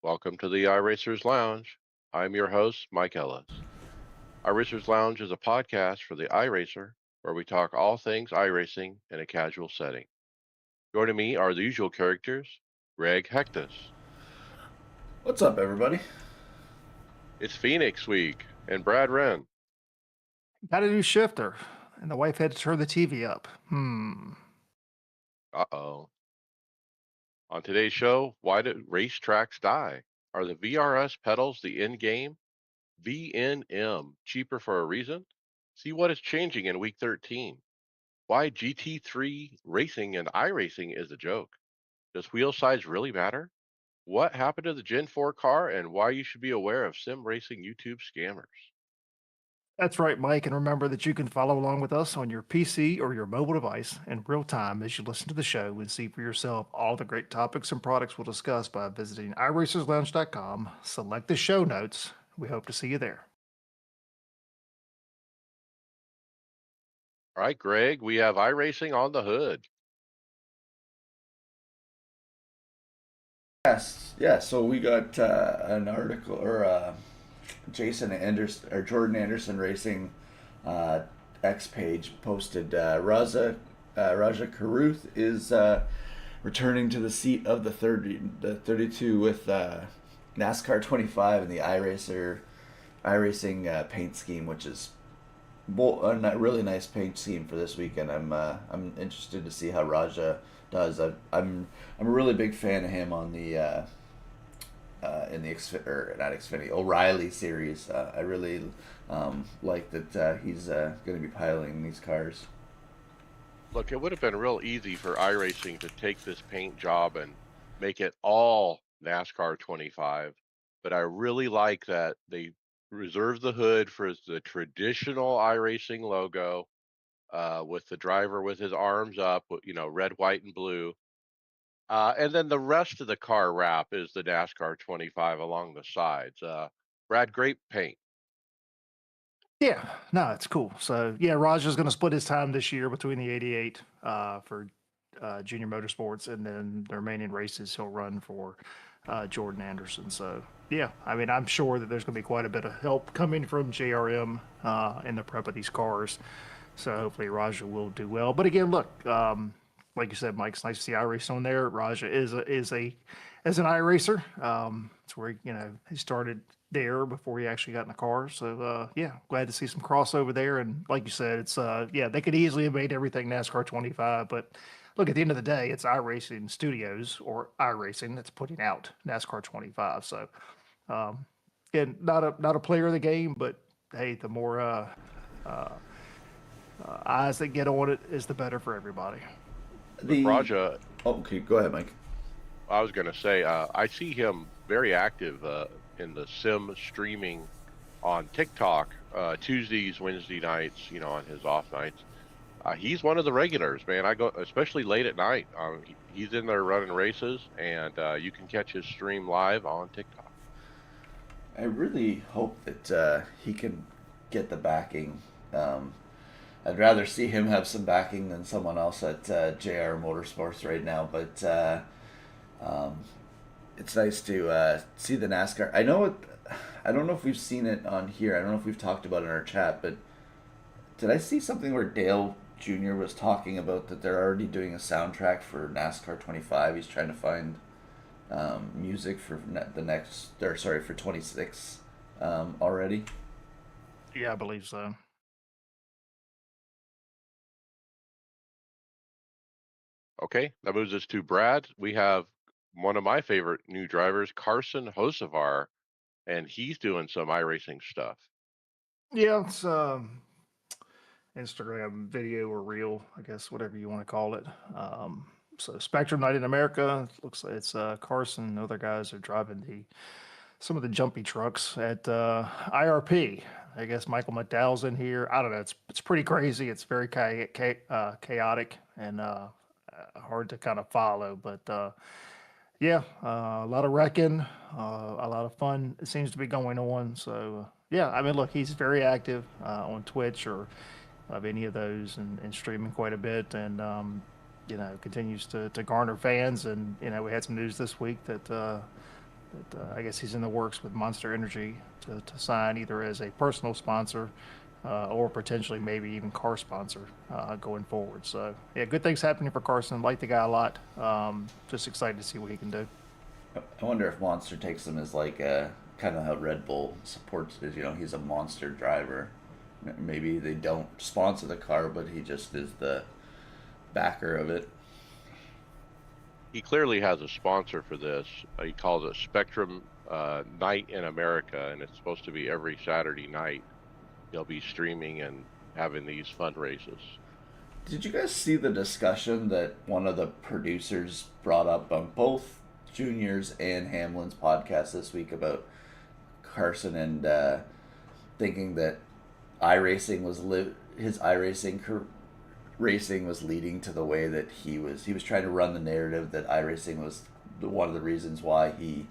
Welcome to the iRacers Lounge. I'm your host, Mike Ellis. iRacers Lounge is a podcast for the iRacer where we talk all things iRacing in a casual setting. Joining me are the usual characters, Greg Hectus. What's up, everybody? It's Phoenix Week, and Brad Wren. Got a new shifter, and the wife had to turn the TV up. Uh-oh. On today's show, why do racetracks die? Are the VRS pedals the end game? VNM cheaper for a reason? See what is changing in week 13. Why GT3 racing and iRacing is a joke. Does wheel size really matter? What happened to the Gen 4 car and why you should be aware of sim racing YouTube scammers. That's right, Mike. And remember that you can follow along with us on your PC or your mobile device in real time as you listen to the show and see for yourself all the great topics and products we'll discuss by visiting iRacersLounge.com. Select the show notes. We hope to see you there. All right, Greg, we have iRacing on the hood. Yes, yeah. So we got an article or Jason Anderson or Jordan Anderson Racing uh, X page posted. Raja Karuth is returning to the seat of the 32 with NASCAR 25 and the iRacing paint scheme, which is a really nice paint scheme for this weekend. I'm interested to see how Raja does. I'm a really big fan of him on the in the or not Xfinity O'Reilly series. I really like that he's going to be piloting these cars. Look, it would have been real easy for iRacing to take this paint job and make it all NASCAR 25, but I really like that they reserved the hood for the traditional iRacing logo with the driver with his arms up, red, white, and blue. And then the rest of the car wrap is the NASCAR 25 along the sides. Brad, great paint. Yeah, no, it's cool. So, yeah, Raja's going to split his time this year between the 88 for Junior Motorsports, and then the remaining races he'll run for Jordan Anderson. So, yeah, I mean, I'm sure that there's going to be quite a bit of help coming from JRM in the prep of these cars. So, hopefully, Raja will do well. But again, look, like you said, Mike, it's nice to see iRacing on there. Raja is as an iRacer. It's where he started there before he actually got in the car. So yeah, glad to see some crossover there. And like you said, it's yeah, they could easily have made everything NASCAR 25, but look, at the end of the day, it's iRacing Studios or iRacing that's putting out NASCAR 25. So again, not a player of the game, but hey, the more eyes that get on it is the better for everybody. Look, The Raja, Okay, go ahead, Mike. I was going to say, I see him very active in the sim streaming on TikTok Tuesdays, Wednesday nights, on his off nights. He's one of the regulars, man. I go, especially late at night. He's in there running races, and you can catch his stream live on TikTok. I really hope that he can get the backing. I'd rather see him have some backing than someone else at JR Motorsports right now. But um, it's nice to see the NASCAR. I don't know if we've seen it on here. I don't know if we've talked about it in our chat, but did I see something where Dale Jr. was talking about that they're already doing a soundtrack for NASCAR 25? He's trying to find music for the next, or sorry, for 26 already. Yeah, I believe so. Okay, that moves us to Brad. We have one of my favorite new drivers, Carson Hocevar, and he's doing some iRacing stuff. Yeah, it's Instagram video or reel, I guess, whatever you want to call it. So Spectrum Night in America looks like it's Carson and other guys are driving the some of the jumpy trucks at IRP. I guess Michael McDowell's in here. I don't know. It's pretty crazy. It's very chaotic and hard to kind of follow. But yeah, a lot of wrecking, a lot of fun. It seems to be going on. So yeah, I mean, look, he's very active on Twitch or of any of those and streaming quite a bit and continues to garner fans and we had some news this week that But I guess he's in the works with Monster Energy to sign either as a personal sponsor or potentially maybe even car sponsor going forward. So yeah, good things happening for Carson. Like the guy a lot. Just excited to see what he can do. I wonder if Monster takes him as like a kind of how Red Bull supports his. He's a monster driver. Maybe they don't sponsor the car, but he just is the backer of it. He clearly has a sponsor for this. He calls it Spectrum Night in America, and it's supposed to be every Saturday night. He'll be streaming and having these fundraisers. Did you guys see the discussion that one of the producers brought up on both Junior's and Hamlin's podcast this week about Carson and thinking that iRacing was his racing was leading to the way that he was trying to run the narrative that iRacing was one of the reasons why he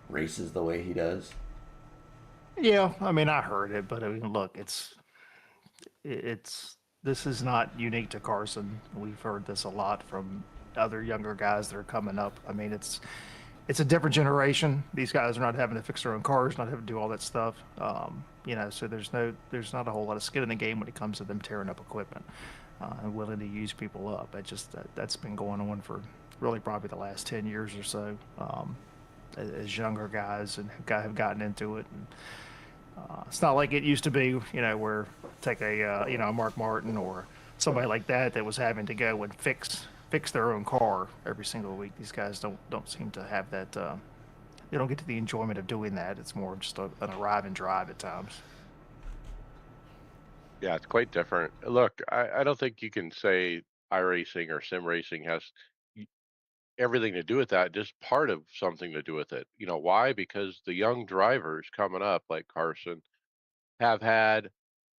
races the way he does. Yeah, I mean I heard it, but I mean look, it's this is not unique to Carson. We've heard this a lot from other younger guys that are coming up. I mean it's a different generation. These guys are not having to fix their own cars, not having to do all that stuff. So there's not a whole lot of skin in the game when it comes to them tearing up equipment and willing to use people up. That's been going on for really probably the last 10 years or so. As younger guys and have gotten into it, and it's not like it used to be, where take a Mark Martin or somebody like that was having to go and fix their own car every single week. These guys don't seem to have that. They don't get to the enjoyment of doing that. It's more of just an arrive and drive at times. Yeah, it's quite different. Look, I don't think you can say iRacing or sim racing has y- everything to do with that, just part of something to do with it. You know why? Because the young drivers coming up, like Carson, have had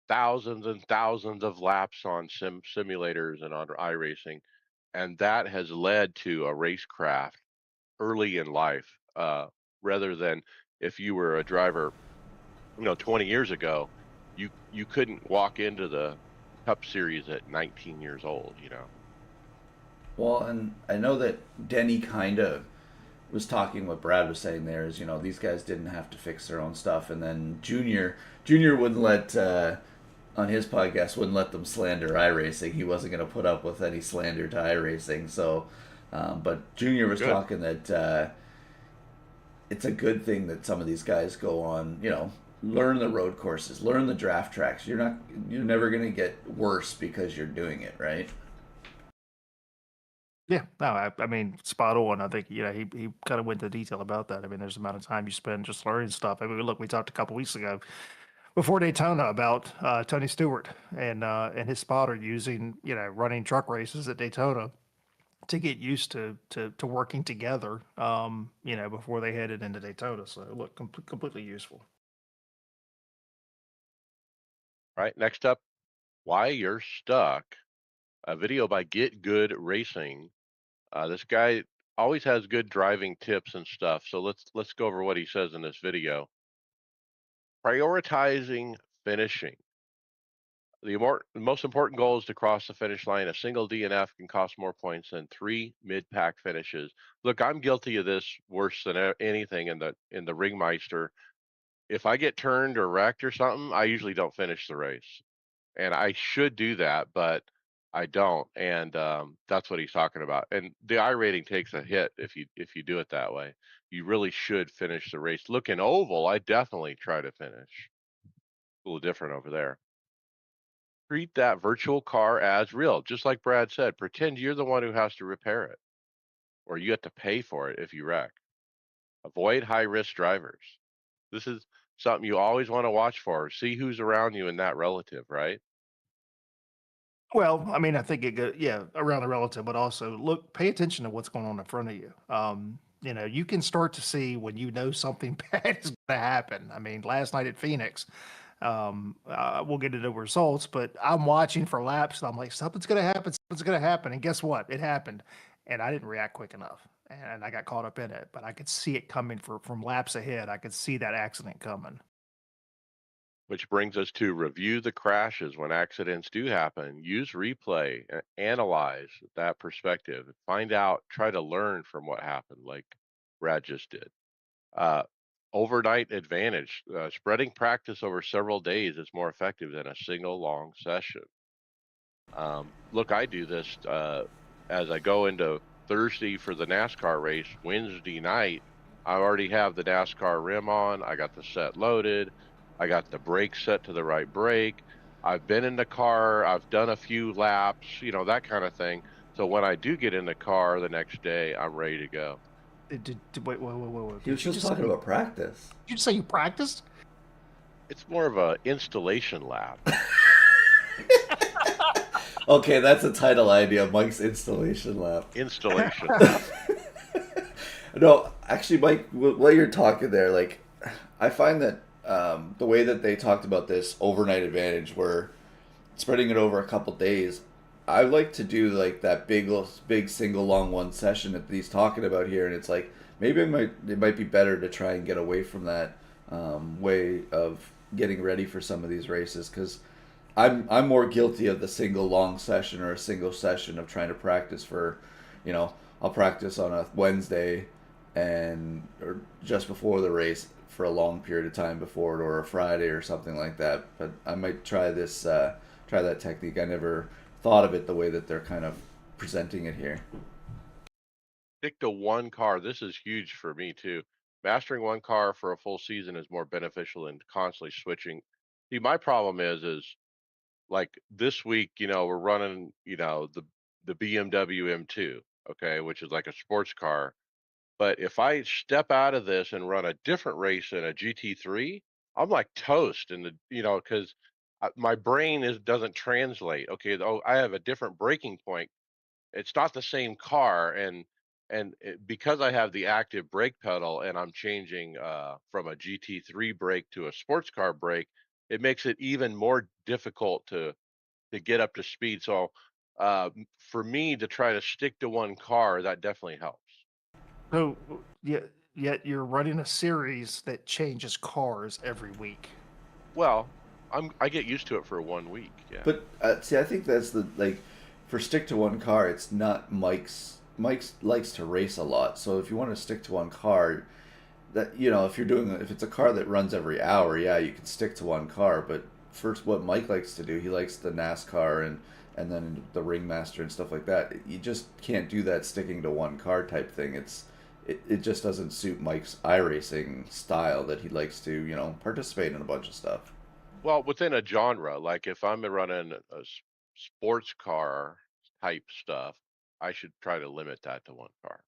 thousands and thousands of laps on simulators and on iRacing, and that has led to a racecraft early in life, rather than if you were a driver, 20 years ago, you couldn't walk into the Cup Series at 19 years old. Well, and I know that Denny kind of was talking what Brad was saying there is these guys didn't have to fix their own stuff, and then Junior wouldn't let on his podcast wouldn't let them slander iRacing. He wasn't going to put up with any slander to iRacing. So, but Junior was Good. talking that it's a good thing that some of these guys go on, learn the road courses, learn the draft tracks. You're never going to get worse because you're doing it, right? Yeah, no, I mean, spot on. I think, he kind of went into detail about that. I mean, there's the amount of time you spend just learning stuff. I mean, look, we talked a couple weeks ago before Daytona about Tony Stewart and his spotter using, running truck races at Daytona to get used to working together, before they headed into Daytona. So, look, completely useful. Right. Next up, why you're stuck. A video by Get Good Racing. This guy always has good driving tips and stuff. So let's go over what he says in this video. Prioritizing finishing. The most important goal is to cross the finish line. A single DNF can cost more points than three mid-pack finishes. Look, I'm guilty of this worse than anything in the Ringmeister. If I get turned or wrecked or something, I usually don't finish the race, and I should do that, but I don't. And that's what he's talking about. And the I rating takes a hit if you do it that way. You really should finish the race. Looking oval, I definitely try to finish. A little different over there. Treat that virtual car as real. Just like Brad said, pretend you're the one who has to repair it, or you have to pay for it if you wreck. Avoid high risk drivers. This is something you always want to watch for. See who's around you and that relative, right? Well, I mean, I think yeah, around the relative, but also look, pay attention to what's going on in front of you. You can start to see when something bad is going to happen. I mean, last night at Phoenix, we'll get into the results, but I'm watching for laps. And I'm like, something's going to happen. Something's going to happen. And guess what? It happened. And I didn't react quick enough. And I got caught up in it, but I could see it coming from laps ahead. I could see that accident coming. Which brings us to review the crashes when accidents do happen. Use replay, analyze that perspective, find out, try to learn from what happened, like Brad just did. Uh, Overnight advantage. Spreading practice over several days is more effective than a single long session. Look, I do this as I go into Thursday for the NASCAR race. Wednesday night, I already have the NASCAR rim on. I got the set loaded. I got the brake set to the right brake. I've been in the car. I've done a few laps, that kind of thing. So when I do get in the car the next day, I'm ready to go. Wait. He was just talking about practice. Did you just say you practiced? It's more of a installation lap. Okay, that's a title idea, Mike's installation lab. Installation. No, actually, Mike, while you're talking there, like, I find that the way that they talked about this overnight advantage, where spreading it over a couple days, I like to do like that big single long one session that he's talking about here, and it's like maybe it might be better to try and get away from that way of getting ready for some of these races because I'm more guilty of the single long session or a single session of trying to practice for, I'll practice on a Wednesday and or just before the race for a long period of time before it or a Friday or something like that. But I might try that technique. I never thought of it the way that they're kind of presenting it here. Stick to one car. This is huge for me too. Mastering one car for a full season is more beneficial than constantly switching. See, my problem is like this week, we're running, the BMW M2, okay, which is like a sports car. But if I step out of this and run a different race in a GT3, I'm like toast, and because my brain doesn't translate. Okay, oh, I have a different breaking point. It's not the same car, because I have the active brake pedal and I'm changing from a GT3 brake to a sports car brake, it makes it even more difficult to get up to speed. So for me to try to stick to one car, that definitely helps. So, yet you're running a series that changes cars every week. Well, I get used to it for 1 week. Yeah. But see, I think that's the like for stick to one car. It's not Mike's. Mike's likes to race a lot, so if you want to stick to one car, that if it's a car that runs every hour, yeah, you can stick to one car. But first, what Mike likes to do, he likes the NASCAR and then the Ringmaster and stuff like that. You just can't do that sticking to one car type thing. It just doesn't suit Mike's iRacing style that he likes to participate in a bunch of stuff. Well, within a genre, like if I'm running a sports car type stuff, I should try to limit that to one car.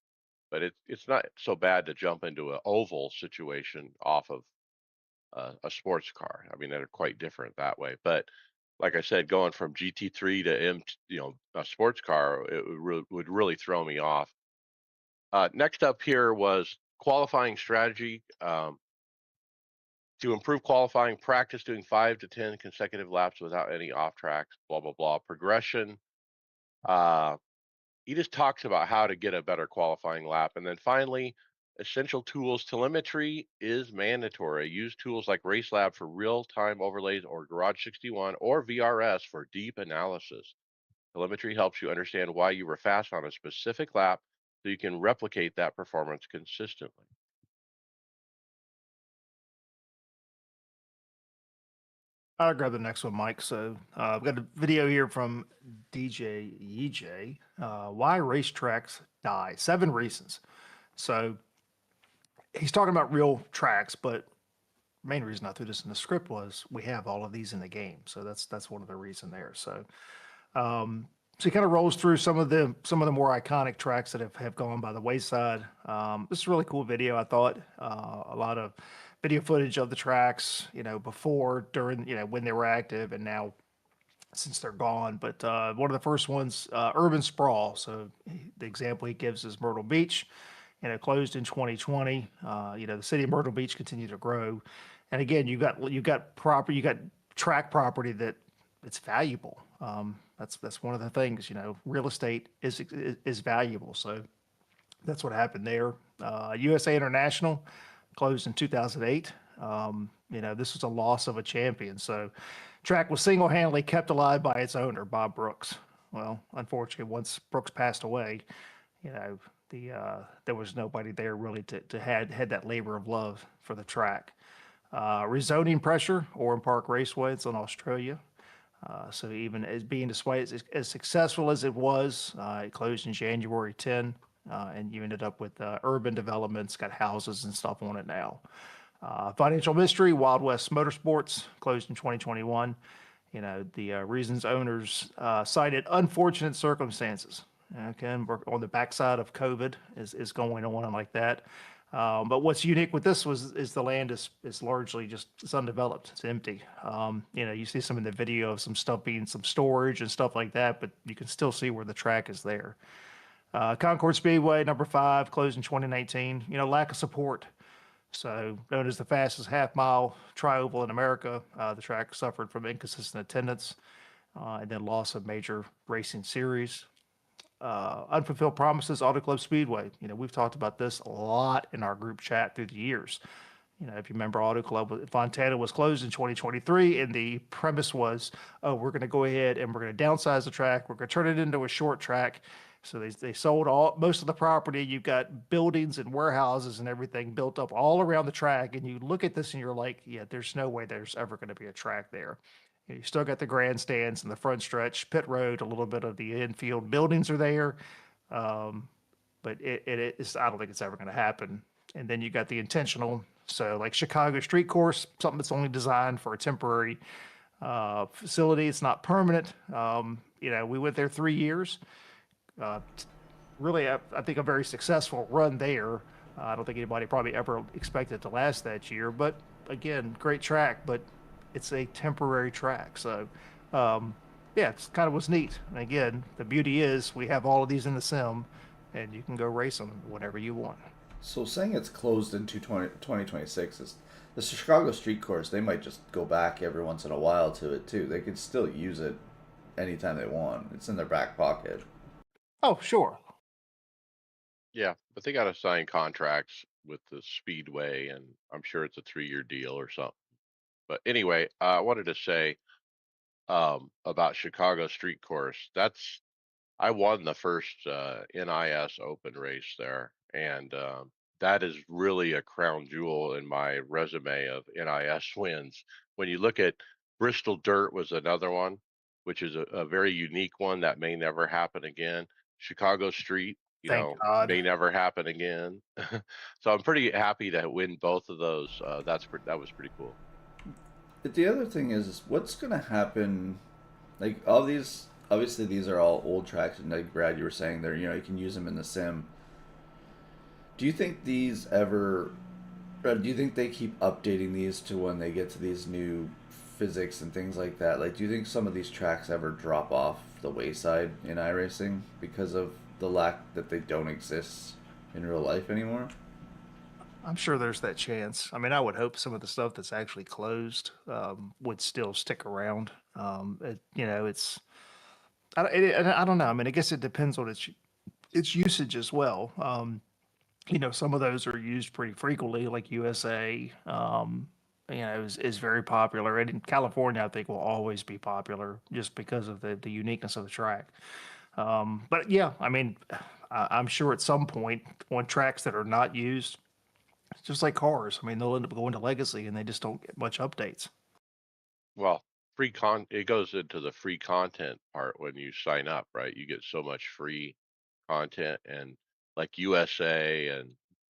But it's not so bad to jump into an oval situation off of a sports car. I mean, they're quite different that way. But like I said, going from GT3 to a sports car, it would really throw me off. Next up here was qualifying strategy. To improve qualifying, practice doing 5 to 10 consecutive laps without any off tracks, blah, blah, blah. Progression. Uh, he just talks about how to get a better qualifying lap. And then finally, essential tools. Telemetry is mandatory. Use tools like RaceLab for real time overlays or Garage 61 or VRS for deep analysis. Telemetry helps you understand why you were fast on a specific lap so you can replicate that performance consistently. I'll grab the next one, Mike. So I've got a video here from DJ EJ. Why racetracks die? 7 reasons. So he's talking about real tracks, but main reason I threw this in the script was we have all of these in the game. So that's one of the reason there. Um, so he kind of rolls through some of the more iconic tracks that have gone by the wayside. This is a really cool video, I thought. A lot of video footage of the tracks, before, during, when they were active, and now since they're gone. But one of the first ones, urban sprawl. So the example he gives is Myrtle Beach. Closed in 2020. The city of Myrtle Beach continued to grow, and again, you got track property that it's valuable. That's one of the things. Real estate is valuable. So that's what happened there. USA International closed in 2008. This was a loss of a champion. So track was single-handedly kept alive by its owner, Bob Brooks. Well, unfortunately, once Brooks passed away, you know, there was nobody there really to had that labor of love for the track. Rezoning pressure, Oran Park Raceway, it's in Australia. So even as being as successful as it was, it closed in January 10, and you ended up with urban developments, got houses and stuff on it now. Financial mystery, Wild West Motorsports, closed in 2021. You know, the reasons owners cited unfortunate circumstances. Okay, and we're on the backside of COVID is going on like that. But what's unique with this is the land is largely just it's undeveloped. It's empty. You know, you see some in the video of some stuff being some storage and stuff like that, but you can still see where the track is there. Concord Speedway, number 5, closed in 2019. You know, lack of support. So, known as the fastest half mile tri-oval in America, the track suffered from inconsistent attendance and then loss of major racing series. Unfulfilled promises, Auto Club Speedway. You know, we've talked about this a lot in our group chat through the years. You know, if you remember, Auto Club Fontana was closed in 2023, and the premise was, oh, we're going to go ahead and we're going to downsize the track. We're going to turn it into a short track. So they sold most of the property. You've got buildings and warehouses and everything built up all around the track. And you look at this and you're like, yeah, there's no way there's ever going to be a track there. You still got the grandstands in the front stretch, pit road, a little bit of the infield buildings are there. Um, but it's, I don't think it's ever going to happen. And then you got the intentional. So like Chicago Street Course, something that's only designed for a temporary facility. It's not permanent. You know, we went there 3 years. Uh, really, I think a very successful run there. I don't think anybody probably ever expected it to last that year. But again, great track, but it's a temporary track. So, yeah, it's kind of was neat. And again, the beauty is we have all of these in the sim, and you can go race them whenever you want. So saying it's closed into 2026 is the Chicago Street Course. They might just go back every once in a while to it too. They could still use it anytime they want. It's in their back pocket. Oh, sure. Yeah, but they got to sign contracts with the Speedway, and I'm sure it's a 3-year deal or something. But anyway, I wanted to say about Chicago Street Course. I won the first NIS Open race there, and that is really a crown jewel in my resume of NIS wins. When you look at Bristol Dirt was another one, which is a very unique one that may never happen again. Chicago Street, Thank God. may never happen again. So I'm pretty happy to win both of those. That was pretty cool. But the other thing is what's going to happen. Like all these, obviously these are all old tracks, and like Brad, you were saying there, you can use them in the sim. Do you think these ever? Do you think they keep updating these to when they get to these new physics and things like that? Like, do you think some of these tracks ever drop off the wayside in iRacing because of the lack that they don't exist in real life anymore? I'm sure there's that chance. I mean, I would hope some of the stuff that's actually closed would still stick around. You know, I don't know. I mean, I guess it depends on its usage as well. You know, some of those are used pretty frequently, like USA. You know, is very popular, and in California, I think will always be popular just because of the uniqueness of the track. But yeah, I mean, I'm sure at some point on tracks that are not used, it's just like cars. I mean, they'll end up going to legacy, and they just don't get much updates. Well, it goes into the free content part when you sign up, right? You get so much free content and like USA and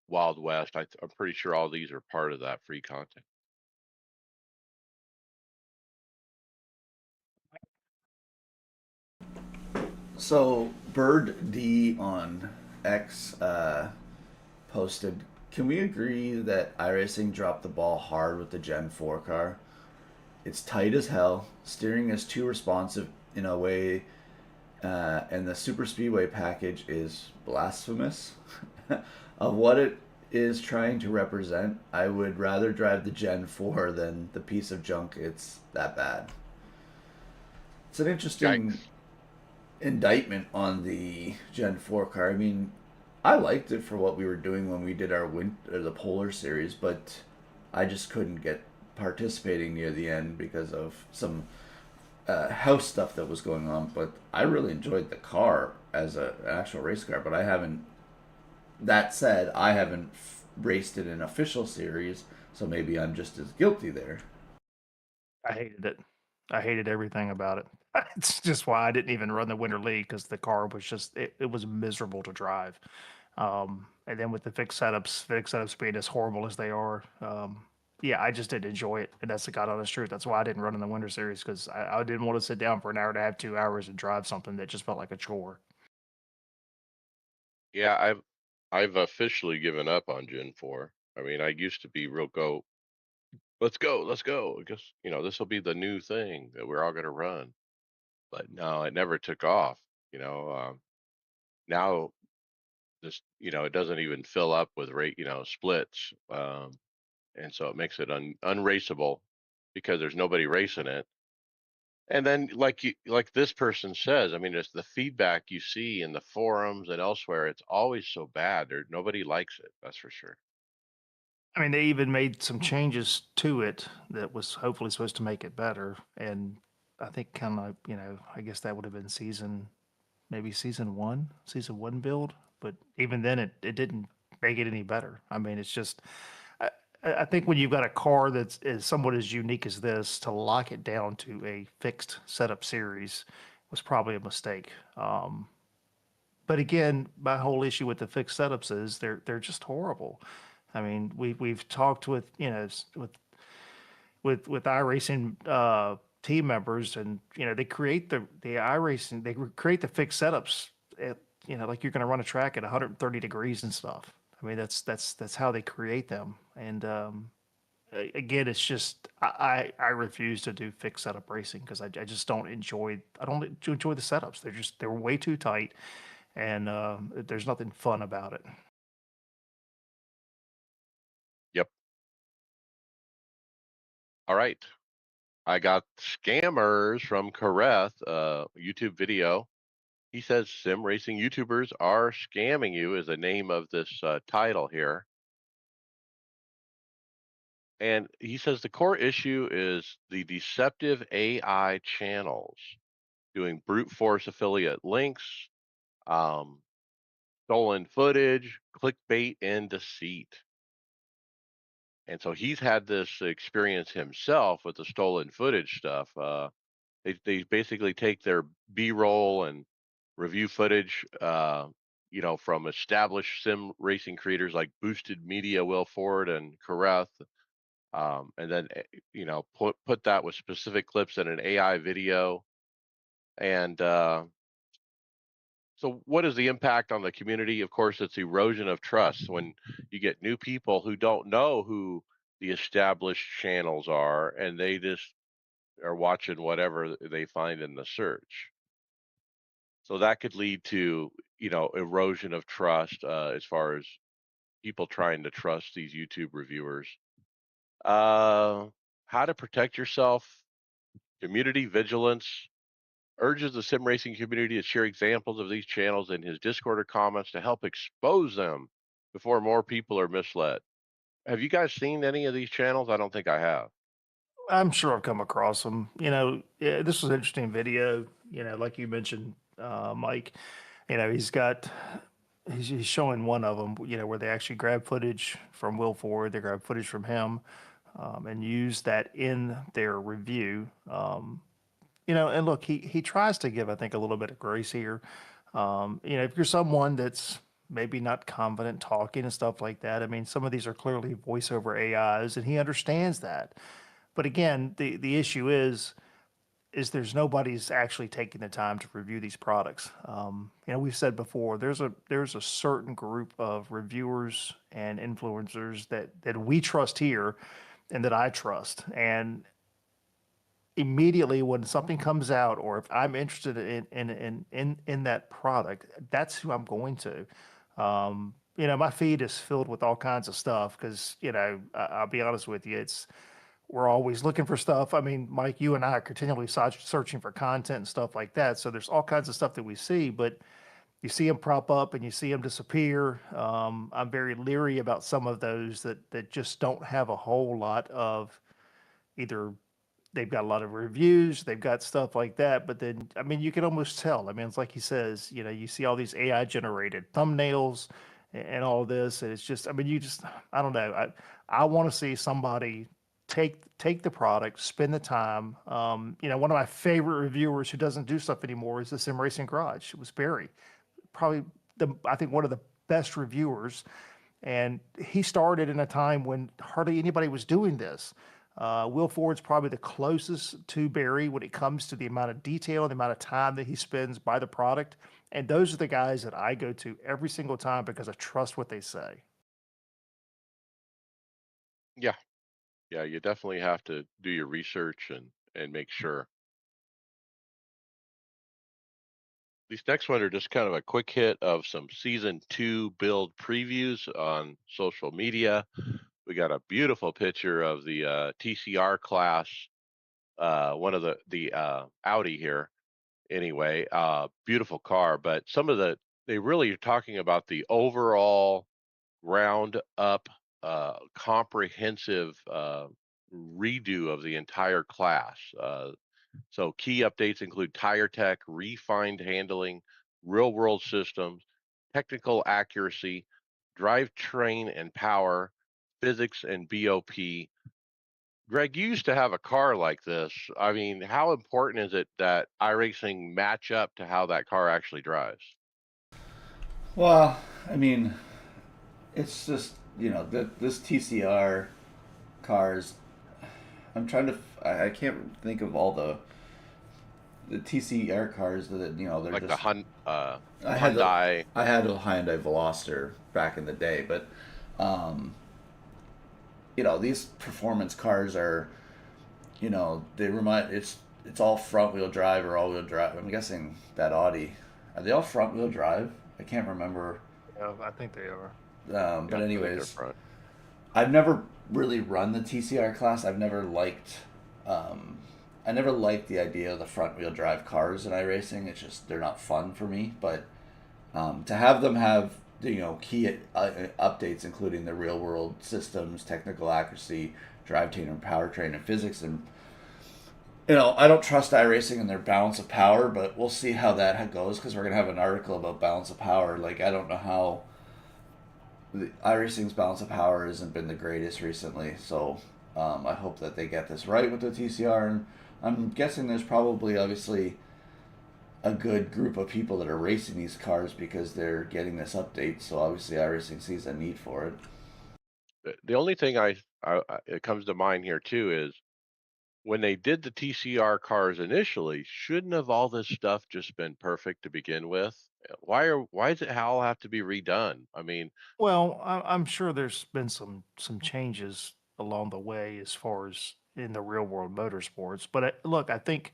Wild West. I'm pretty sure all these are part of that free content. So Bird D on X posted. Can we agree that iRacing dropped the ball hard with the Gen 4 car? It's tight as hell. Steering is too responsive in a way, and the Super Speedway package is blasphemous of what it is trying to represent. I would rather drive the Gen 4 than the piece of junk it's that bad. It's an interesting Yikes. indictment on the Gen 4 car. I mean, I liked it for what we were doing when we did our the Polar series, but I just couldn't get participating near the end because of some house stuff that was going on. But I really enjoyed the car as an actual race car, but I haven't That said, I haven't raced in an official series, so maybe I'm just as guilty there. I hated it. I hated everything about it. It's just why I didn't even run the winter league because the car was just it was miserable to drive. And then with the fixed setups being as horrible as they are, yeah, I just didn't enjoy it. And that's the God honest truth. That's why I didn't run in the winter series because I didn't want to sit down for an hour and a half, 2 hours and drive something that just felt like a chore. Yeah, I've officially given up on Gen 4. I mean, I used to be real let's go, let's go. I guess, this will be the new thing that we're all gonna run. But no, it never took off. Now it doesn't even fill up with splits. And so it makes it unraceable because there's nobody racing it. And then, like this person says, I mean, it's the feedback you see in the forums and elsewhere. It's always so bad. Nobody likes it. That's for sure. I mean, they even made some changes to it that was hopefully supposed to make it better. And I think kind of, I guess that would have been maybe season one build. But even then, it didn't make it any better. I mean, it's just, I, I think when you've got a car that's is somewhat as unique as this, to lock it down to a fixed setup series was probably a mistake. But again, my whole issue with the fixed setups is they're just horrible. I mean, we've talked with with iRacing team members, and they create the iRacing, they create the fixed setups at like you're going to run a track at 130 degrees and stuff. I mean, that's how they create them, and again, it's just I refuse to do fixed setup racing because I just don't enjoy the setups. They're way too tight, and there's nothing fun about it. Yep. All right. I got scammers from Kareth, YouTube video. He says sim racing YouTubers are scamming you is the name of this title here. And he says the core issue is the deceptive AI channels doing brute force affiliate links, um, stolen footage, clickbait, and deceit. And so he's had this experience himself with the stolen footage stuff. They basically take their B-roll and review footage, from established sim racing creators like Boosted Media, Will Ford, and Kareth, and then put that with specific clips in an AI video. And so, what is the impact on the community? Of course, it's erosion of trust when you get new people who don't know who the established channels are, and they just are watching whatever they find in the search. So that could lead to erosion of trust as far as people trying to trust these YouTube reviewers. Uh, how to protect yourself? Community vigilance urges the sim racing community to share examples of these channels in his Discord or comments to help expose them before more people are misled. Have you guys seen any of these channels? I don't think I have. I'm sure I've come across them. Yeah, this was an interesting video. Like you mentioned, Mike. He's got he's showing one of them. Where they actually grab footage from Will Ford, they grab footage from him, and use that in their review. And look, he tries to give, I think, a little bit of grace here. If you're someone that's maybe not confident talking and stuff like that, I mean, some of these are clearly voiceover AIs, and he understands that. But again, the issue is there's nobody's actually taking the time to review these products. We've said before there's a certain group of reviewers and influencers that we trust here, and that I trust, and immediately when something comes out, or if I'm interested in that product, that's who I'm going to. My feed is filled with all kinds of stuff because I'll be honest with you, it's we're always looking for stuff. I mean, Mike, you and I are continually searching for content and stuff like that. So there's all kinds of stuff that we see, but you see them prop up and you see them disappear. I'm very leery about some of those that just don't have a whole lot of either they've got a lot of reviews, they've got stuff like that, but then I mean you can almost tell. I mean, it's like he says, you see all these AI generated thumbnails and all this. And it's just, I mean, you just, I don't know. I want to see somebody take the product, spend the time. One of my favorite reviewers who doesn't do stuff anymore is the Sim Racing Garage. It was Barry, probably I think one of the best reviewers, and he started in a time when hardly anybody was doing this. Will Ford's probably the closest to Barry when it comes to the amount of detail and the amount of time that he spends by the product. And those are the guys that I go to every single time because I trust what they say. Yeah, yeah, you definitely have to do your research and make sure. These next one are just kind of a quick hit of some season 2 build previews on social media. We got a beautiful picture of the TCR class, one of the Audi here. Anyway, beautiful car, but some of they really are talking about the overall ground up, comprehensive redo of the entire class. So key updates include tire tech, refined handling, real world systems, technical accuracy, drivetrain and power, physics and BOP. Greg, you used to have a car like this. I mean, how important is it that iRacing match up to how that car actually drives? Well, I mean, it's just this TCR cars. I'm trying to. I can't think of all the TCR cars that they're Like the just. I had the Hyundai, I had a Hyundai Veloster back in the day, but um, these performance cars are they remind it's all front wheel drive or all wheel drive. I'm guessing that Audi are they all front wheel drive? I can't remember. Yeah, I think they are. But yeah, I think they're anyways, front. I've never really run the TCR class. Um, I never liked the idea of the front wheel drive cars in iRacing. It's just they're not fun for me. But to have them have key updates, including the real world systems, technical accuracy, drivetrain and powertrain, and physics, and I don't trust iRacing and their balance of power, but we'll see how that goes because we're gonna have an article about balance of power. Like I don't know how the iRacing's balance of power hasn't been the greatest recently, so I hope that they get this right with the TCR. And I'm guessing there's probably obviously a good group of people that are racing these cars because they're getting this update. So obviously iRacing sees a need for it. The only thing it comes to mind here too is when they did the TCR cars initially, shouldn't have all this stuff just been perfect to begin with? Why does it all have to be redone? I mean, Well, I'm sure there's been some changes along the way as far as in the real world motorsports. But look, I think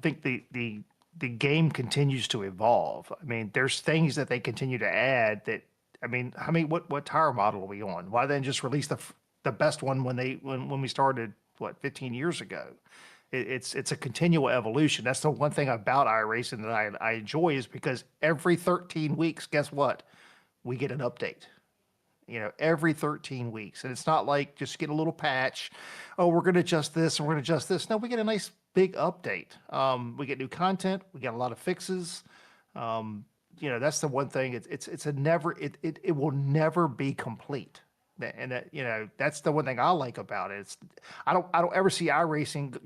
the game continues to evolve. I mean, there's things that they continue to add that. I mean, what tire model are we on? Why then just release the best one when we started what 15 years ago? It's a continual evolution. That's the one thing about iRacing that I enjoy is because every 13 weeks, guess what? We get an update. Every 13 weeks. And it's not like just get a little patch. Oh, we're going to adjust this and we're going to adjust this. No, we get a nice big update. We get new content. We get a lot of fixes. Um, that's the one thing. It's a never, it will never be complete. And that's the one thing I like about it. I don't ever see iRacing,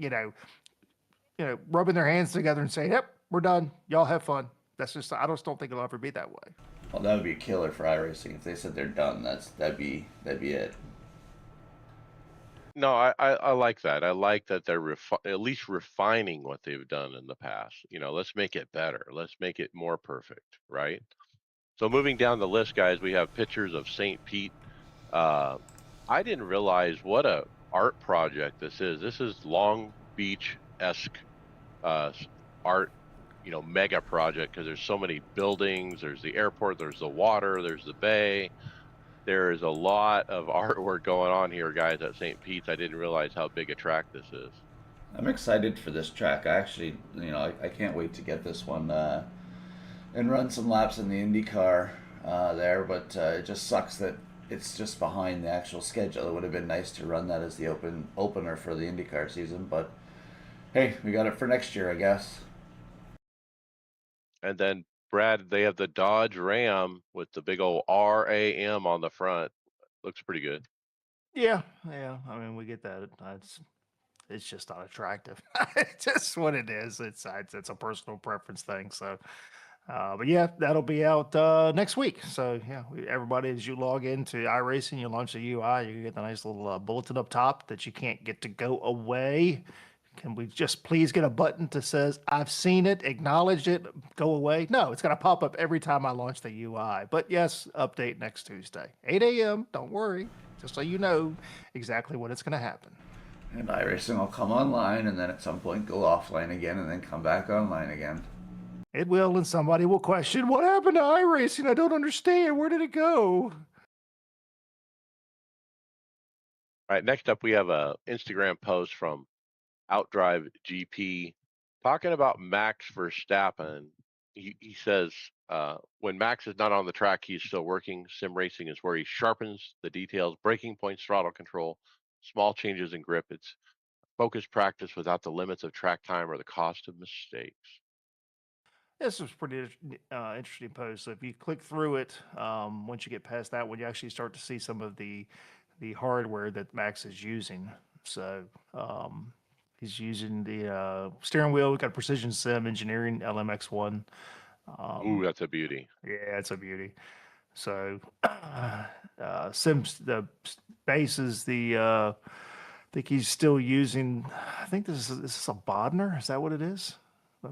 rubbing their hands together and saying, yep, we're done. Y'all have fun. I just don't think it'll ever be that way. Well, that would be a killer for iRacing if they said they're done. That'd be it. no, I like that. I like that they're at least refining what they've done in the past. Let's make it better. Let's make it more perfect, right? So moving down the list, guys, we have pictures of St. Pete. Uh, I didn't realize what a art project this is. This is Long Beach-esque art, mega project because there's so many buildings. There's the airport, there's the water, there's the bay. There is a lot of artwork going on here, guys, at St. Pete's. I didn't realize how big a track this is. I'm excited for this track. I actually, I can't wait to get this one and run some laps in the IndyCar there. But it just sucks that it's just behind the actual schedule. It would have been nice to run that as the opener for the IndyCar season, but hey, we got it for next year, I guess. And then Brad, they have the Dodge Ram with the big old RAM on the front. Looks pretty good. Yeah, yeah. I mean, we get that. It's just not attractive. It's just what it is. It's a personal preference thing. So, but yeah, that'll be out next week. So yeah, everybody, as you log into iRacing, you launch the UI, you get the nice little bulletin up top that you can't get to go away. Can we just please get a button that says I've seen it, acknowledge it, go away? No, it's going to pop up every time I launch the UI. But yes, update next Tuesday, 8 a.m. Don't worry, just so you know exactly when it's going to happen. And iRacing will come online and then at some point go offline again and then come back online again. It will, and somebody will question what happened to iRacing. I don't understand. Where did it go? All right, next up we have a Instagram post from Outdrive GP talking about Max Verstappen. He says when Max is not on the track, he's still working. Sim racing is where he sharpens the details, braking points, throttle control, small changes in grip. It's focused practice without the limits of track time or the cost of mistakes. This was pretty interesting post. So if you click through it, once you get past that one, you actually start to see some of the hardware that Max is using. So he's using the steering wheel. We've got Precision Sim Engineering LMX1. Ooh, Um, that's a beauty. yeah, it's a beauty. So Sims the base is the I think he's still using. I think this is a Bodner. Is that what it is?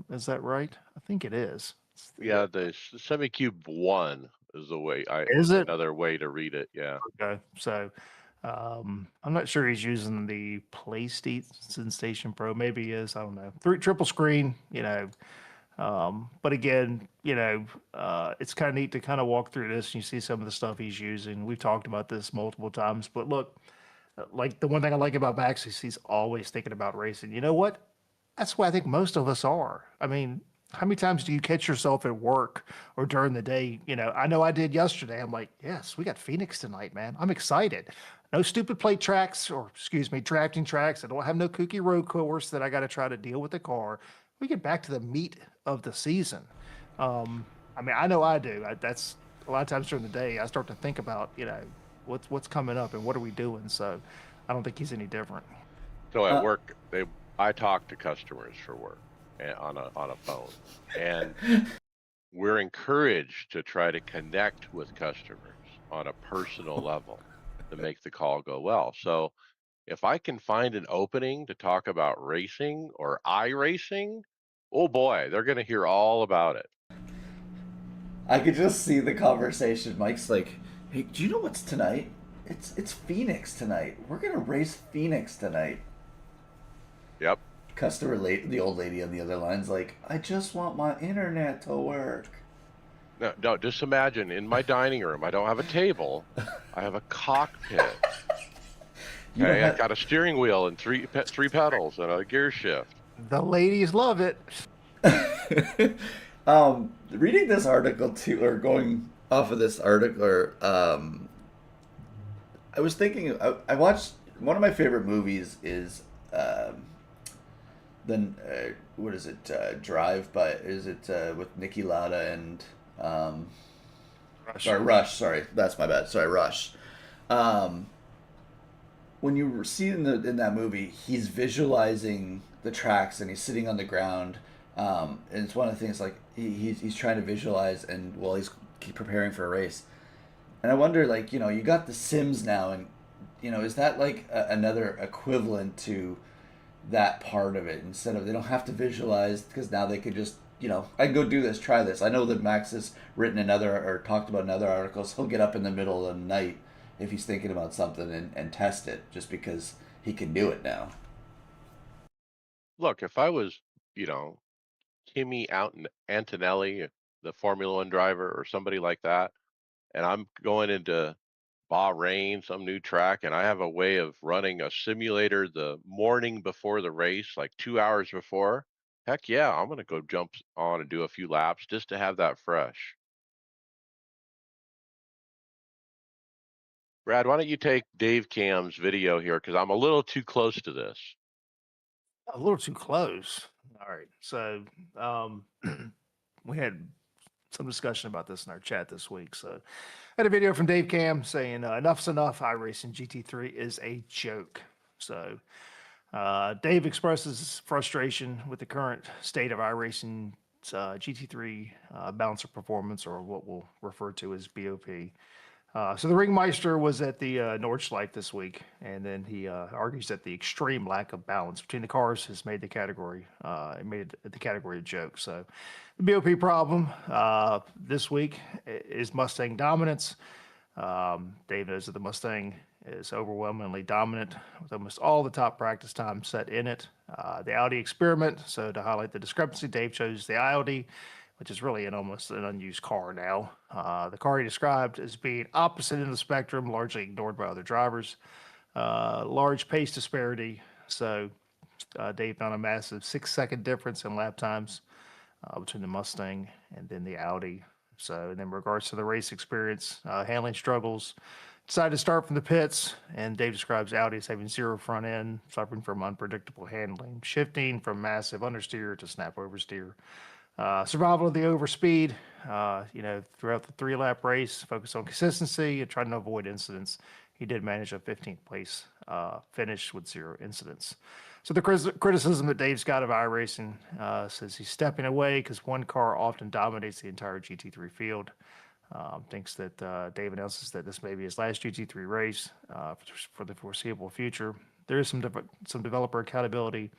Is that right? I think it is. It's the Yeah, the Semicube One is the way I is it? another way to read it. Yeah. Okay. So I'm not sure he's using the PlayStation Station Pro. Maybe he is. I don't know. Three triple screen. But again, it's kind of neat to kind of walk through this and you see some of the stuff he's using. We've talked about this multiple times, but look, like the one thing I like about Max is he's always thinking about racing. You know what? That's why I think most of us are. I mean, how many times do you catch yourself at work or during the day? I know I did yesterday. I'm like, yes, we got Phoenix tonight, man. I'm excited. No stupid plate tracks or, excuse me, drafting tracks. I don't have no kooky road course that I got to try to deal with the car. We get back to the meat of the season. I mean, I know I do. That's a lot of times during the day, I start to think about, what's coming up and what are we doing. So I don't think he's any different. So at Uh, work, I talk to customers for work on a phone, and we're encouraged to try to connect with customers on a personal level to make the call go well. So if I can find an opening to talk about racing or iRacing, oh boy, they're going to hear all about it. I could just see the conversation. Mike's like, "Hey, do you know what's tonight? It's Phoenix tonight. We're gonna race Phoenix tonight." Yep. Customer late, the old lady on the other line's like, "I just want my internet to work." No, no, just imagine in my dining room, I don't have a table. I have a cockpit. You know Okay, I how? got a steering wheel and three pedals and a gear shift. The ladies love it. Reading this article too, or going off of this article, or I was thinking. I watched one of my favorite movies is then what is it? Drive by is it with Nicky Lauda and Rush. sorry Rush. Sorry, that's my bad. Sorry Rush. Um, when you see in that movie, he's visualizing the tracks and he's sitting on the ground. And it's one of the things like he's trying to visualize and while he's preparing for a race. And I wonder, like, you got the Sims now, and is that like another equivalent to that part of it? Instead of they don't have to visualize because now they could just I can go do this, try this. I know that Max has written another or talked about another articles. He'll get up in the middle of the night if he's thinking about something and test it just because he can do it now. Look, if I was, you know, Kimi Antonelli, the Formula One driver, or somebody like that, and I'm going into Bahrain, some new track, and I have a way of running a simulator the morning before the race, like 2 hours before. Heck yeah, I'm gonna go jump on and do a few laps just to have that fresh. Brad, why don't you take Dave Cam's video here because I'm a little too close to this. A little too close. All right. So um, we had some discussion about this in our chat this week. So, I had a video from Dave Cam saying enough's enough. iRacing GT3 is a joke. So, Dave expresses frustration with the current state of iRacing GT3 bouncer performance, or what we'll refer to as BOP. So the Ringmeister was at the Nordschleife this week, and then he argues that the extreme lack of balance between the cars has made the category the category a joke. So the BOP problem this week is Mustang dominance. Dave knows that the Mustang is overwhelmingly dominant with almost all the top practice time set in it. The Audi experiment. So to highlight the discrepancy, Dave chose the Audi, which is really almost an unused car now. The car he described as being opposite end of the spectrum, largely ignored by other drivers. Large pace disparity. So Dave found a massive 6-second difference in lap times between the Mustang and then the Audi. So, and in regards to the race experience, handling struggles, decided to start from the pits, and Dave describes Audi as having zero front end, suffering from unpredictable handling, shifting from massive understeer to snap oversteer. Survival of the overspeed, throughout the 3-lap race, focus on consistency and trying to avoid incidents. He did manage a 15th place finish with 0 incidents. So the criticism that Dave's got of iRacing says he's stepping away because one car often dominates the entire GT3 field. Thinks that Dave announces that this may be his last GT3 race for the foreseeable future. There is some developer accountability.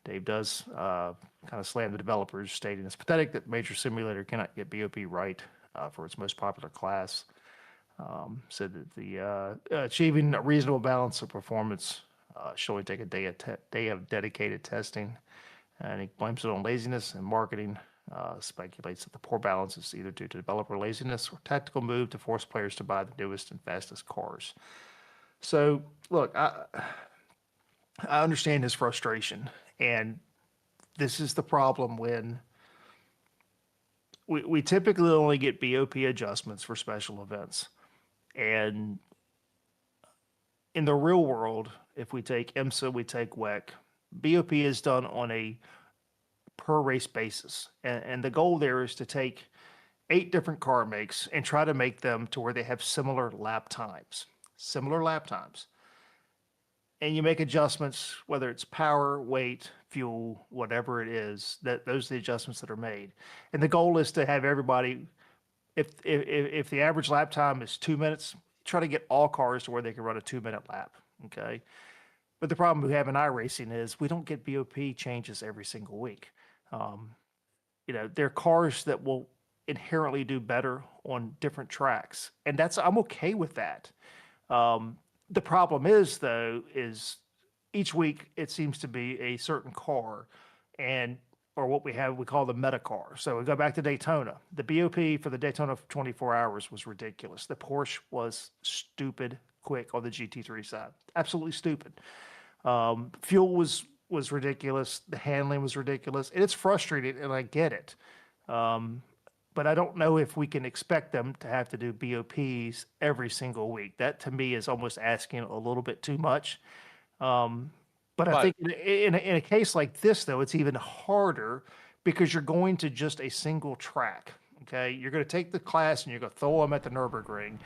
Dave does kind of slam the developers, stating it's pathetic that Major Simulator cannot get BOP right for its most popular class. Said that the achieving a reasonable balance of performance should only take a day of dedicated testing, and he blames it on laziness and marketing. Speculates that the poor balance is either due to developer laziness or tactical move to force players to buy the newest and fastest cars. So, look, I understand his frustration, and this is the problem when we typically only get BOP adjustments for special events. And in the real world, if we take IMSA, we take WEC, BOP is done on a per race basis. And the goal there is to take 8 different car makes and try to make them to where they have similar lap times. And you make adjustments, whether it's power, weight, fuel, whatever it is, those are the adjustments that are made. And the goal is to have everybody, if the average lap time is 2 minutes, try to get all cars to where they can run a 2-minute lap. Okay. But the problem we have in iRacing is we don't get BOP changes every single week. There are cars that will inherently do better on different tracks, and I'm okay with that. The problem is, though, is each week it seems to be a certain car, or what we call the meta car. So we go back to Daytona. The BOP for the Daytona 24 hours was ridiculous. The Porsche was stupid quick on the GT3 side, absolutely stupid. Fuel was ridiculous. The handling was ridiculous, and it's frustrating, and I get it. But I don't know if we can expect them to have to do BOPs every single week. That to me is almost asking a little bit too much. But I think in a case like this, though, it's even harder because you're going to just a single track. Okay, you're going to take the class and you're going to throw them at the Nürburgring,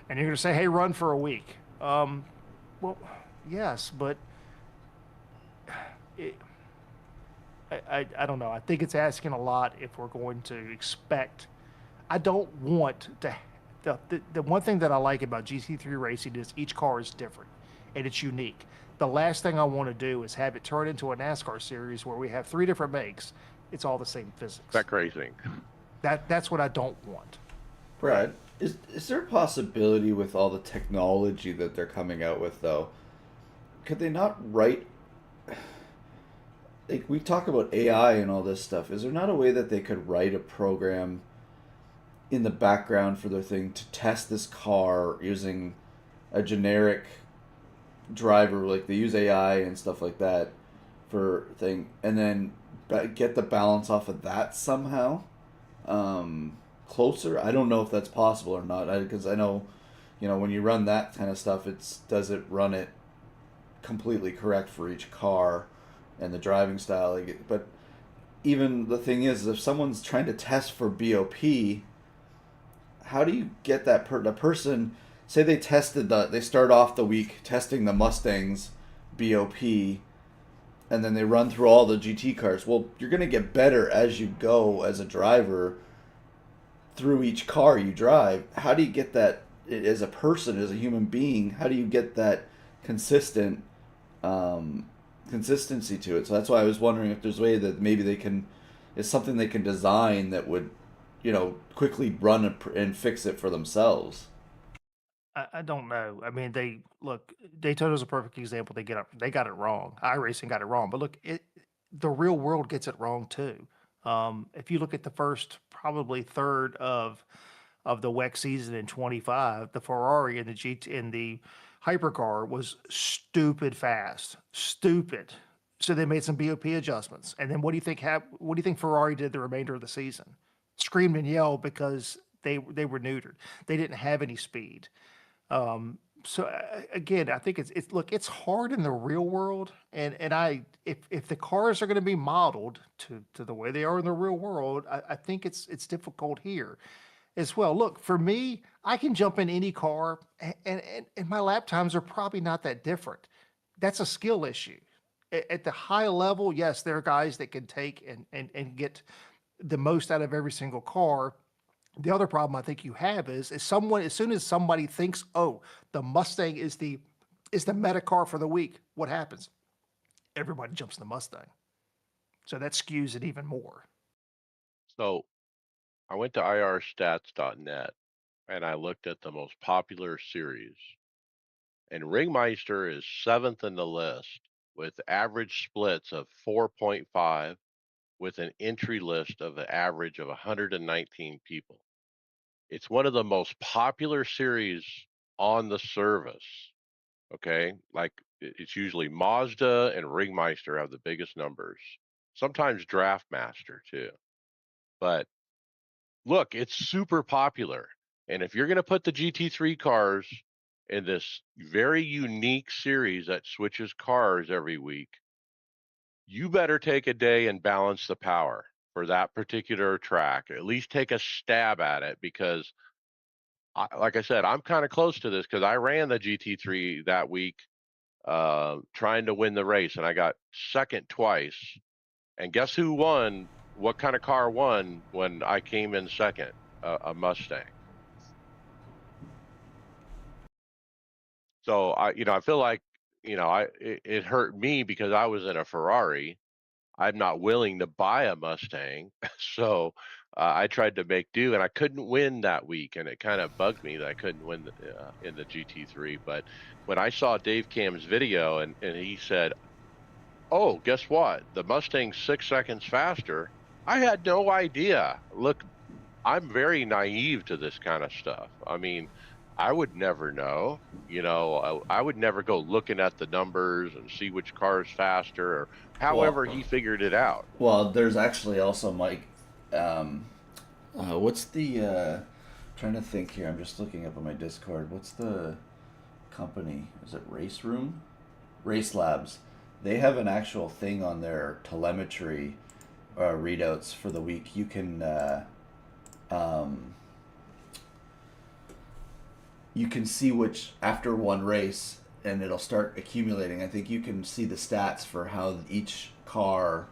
and you're going to say, "Hey, run for a week." Well, yes, but I don't know. I think it's asking a lot if we're going to expect. I don't want to. The one thing that I like about GT3 racing is each car is different and it's unique. The last thing I want to do is have it turn into a NASCAR series where we have 3 different makes. It's all the same physics. That crazy. That's what I don't want. Brad, is there a possibility with all the technology that they're coming out with, though? Could they not write? Like, we talk about AI and all this stuff. Is there not a way that they could write a program in the background for their thing to test this car using a generic driver, like they use AI and stuff like that for thing, and then get the balance off of that somehow closer? I don't know if that's possible or not, because I know, when you run that kind of stuff, does it run it completely correct for each car and the driving style. But even the thing is, if someone's trying to test for BOP, how do you get the person? Say they start off the week testing the Mustangs BOP, and then they run through all the GT cars. Well, you're going to get better as you go as a driver through each car you drive. How do you get that as a person, as a human being? How do you get that consistent um, consistency to it? So that's why I was wondering if there's a way that maybe they can, is something they can design that would, quickly run and fix it for themselves. I don't know. I mean, they look. Daytona's a perfect example. They got it wrong. iRacing got it wrong, but look, the real world gets it wrong too. If you look at the first probably third of the WEC season in 25, the Ferrari and the GT in the hypercar was stupid fast, stupid. So they made some BOP adjustments, and then what do you think Ferrari did the remainder of the season? Screamed and yelled because they were neutered. They didn't have any speed. Again, I think it's look, it's hard in the real world, and if the cars are going to be modeled to the way they are in the real world, I think it's difficult here as well. Look, for me, I can jump in any car, and my lap times are probably not that different. That's a skill issue. At the high level, yes, there are guys that can take and get the most out of every single car. The other problem I think you have is someone as soon as somebody thinks, oh, the Mustang is the meta car for the week, what happens? Everybody jumps in the Mustang. So that skews it even more. So I went to irstats.net and I looked at the most popular series, and Ringmeister is seventh in the list with average splits of 4.5 with an entry list of an average of 119 people. It's one of the most popular series on the service. Okay. Like it's usually Mazda and Ringmeister have the biggest numbers, sometimes Draftmaster too. But look, it's super popular. And if you're going to put the GT3 cars in this very unique series that switches cars every week, you better take a day and balance the power for that particular track. At least take a stab at it because, like I said, I'm kind of close to this because I ran the GT3 that week trying to win the race, and I got second twice. And guess who won? What kind of car won when I came in second? A Mustang. So I feel like, it hurt me because I was in a Ferrari. I'm not willing to buy a Mustang, so I tried to make do, and I couldn't win that week, and it kind of bugged me that I couldn't win in the GT3. But when I saw Dave Cam's video and he said, "Oh, guess what? The Mustang's 6 seconds faster." I had no idea. Look, I'm very naive to this kind of stuff. I mean, I would never know. I would never go looking at the numbers and see which car is faster or Well, however he figured it out. well, there's actually also Mike. Um, what's the? Trying to think here. I'm just looking up on my Discord. What's the company? Is it Race Room? Race Labs. They have an actual thing on their telemetry readouts for the week. Um, you can see which after one race, and it'll start accumulating. I think you can see the stats for how each car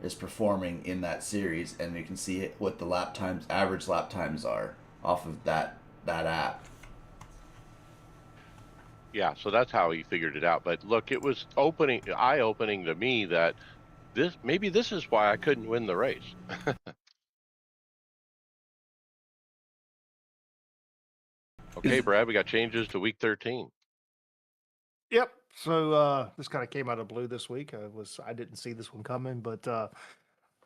is performing in that series, and you can see what the average lap times are off of that app. Yeah, so that's how he figured it out. But look, it was eye opening to me that this is why I couldn't win the race. Okay, Is Brad, we got changes to week 13. Yep. So this kind of came out of blue this week. I didn't see this one coming, but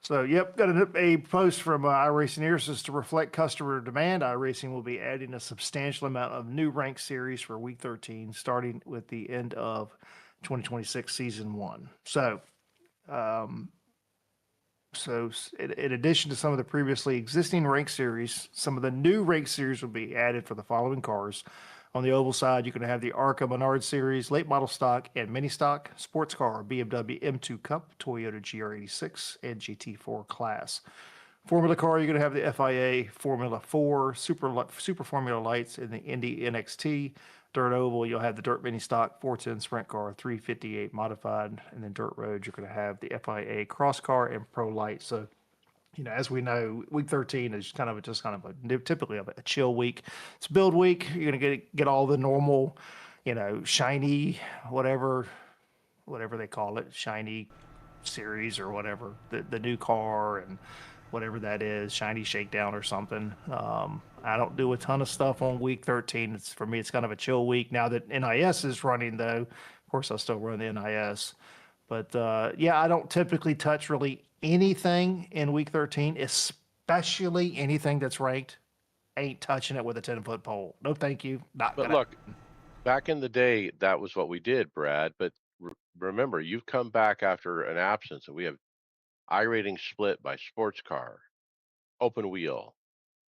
so yep, got a post from iRacing to reflect customer demand. iRacing will be adding a substantial amount of new rank series for week 13, starting with the end of 2026 season one. In addition to some of the previously existing rank series, some of the new rank series will be added for the following cars. On the oval side, you can have the ARCA Menard Series, late model stock and mini stock, sports car, BMW M2 Cup, Toyota GR86, and GT4 class. Formula car, you're going to have the FIA Formula 4 Super Formula Lights in the Indy NXT. Dirt Oval, you'll have the Dirt Mini Stock 410 Sprint Car 358 Modified. And then Dirt Road, you're going to have the FIA Cross Car and Pro Light. So, as we know, week 13 is just kind of typically a chill week. It's build week. You're going to get all the normal, shiny, whatever they call it, shiny series or whatever, the new car and whatever that is, shiny shakedown or something. I don't do a ton of stuff on week 13. For me, it's kind of a chill week. Now that NIS is running, though, of course, I still run the NIS. But yeah, I don't typically touch really anything in week 13, especially anything that's ranked. Ain't touching it with a 10-foot pole. No, thank you. Not But gonna. look, back in the day, that was what we did, Brad. But remember, you've come back after an absence, and we have iRating split by sports car, open wheel,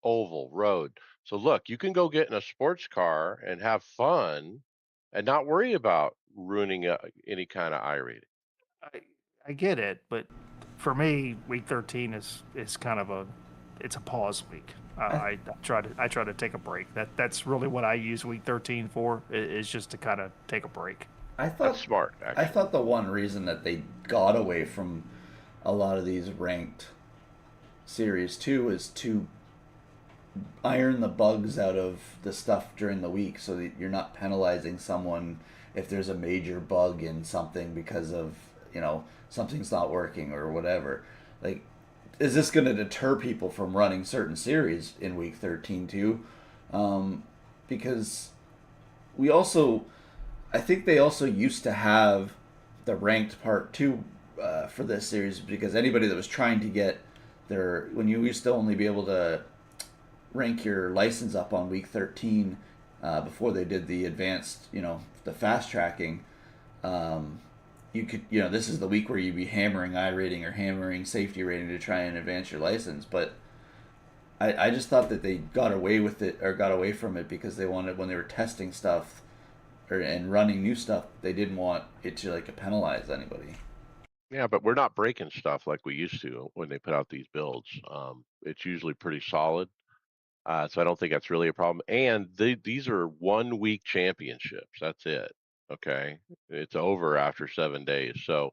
oval, road. So look, you can go get in a sports car and have fun, and not worry about ruining any kind of iRating. I, I get it, but for me, week 13 is kind of it's a pause week. I, I try to take a break. That's really what I use week 13 for, is just to kind of take a break. I That's thought smart, I actually. thought the one reason that they got away from a lot of these ranked series too is to iron the bugs out of the stuff during the week so that you're not penalizing someone if there's a major bug in something because of, something's not working or whatever. Like, is this going to deter people from running certain series in week 13 too? Because we also, I think they also used to have the ranked part too for this series, because anybody that was trying to get when you used to only be able to rank your license up on week 13 before they did the advanced, the fast tracking. You could, this is the week where you'd be hammering iRating or hammering safety rating to try and advance your license. But I just thought that they got away with it, or got away from it, because they wanted, when they were testing stuff and running new stuff, they didn't want it to like penalize anybody. Yeah, but we're not breaking stuff like we used to when they put out these builds. It's usually pretty solid. So I don't think that's really a problem. And these are 1 week championships. That's it. Okay. It's over after 7 days. So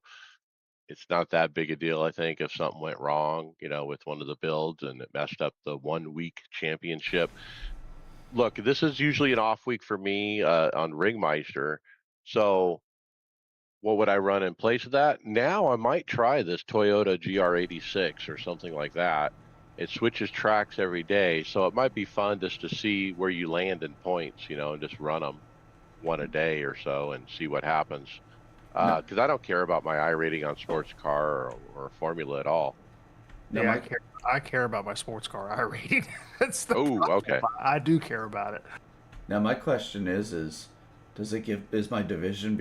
it's not that big a deal, I think, if something went wrong, with one of the builds and it messed up the 1 week championship. Look, this is usually an off week for me on Ringmeister. So what would I run in place of that? Now I might try this Toyota GR86 or something like that. It switches tracks every day, so it might be fun just to see where you land in points, and just run them one a day or so and see what happens. No, Because I don't care about my I rating on sports car or formula at all. no, Yeah, my I care about my sports car I rating. That's the Oh, problem. okay. I do care about it. Now my question is, does it give? Is my division?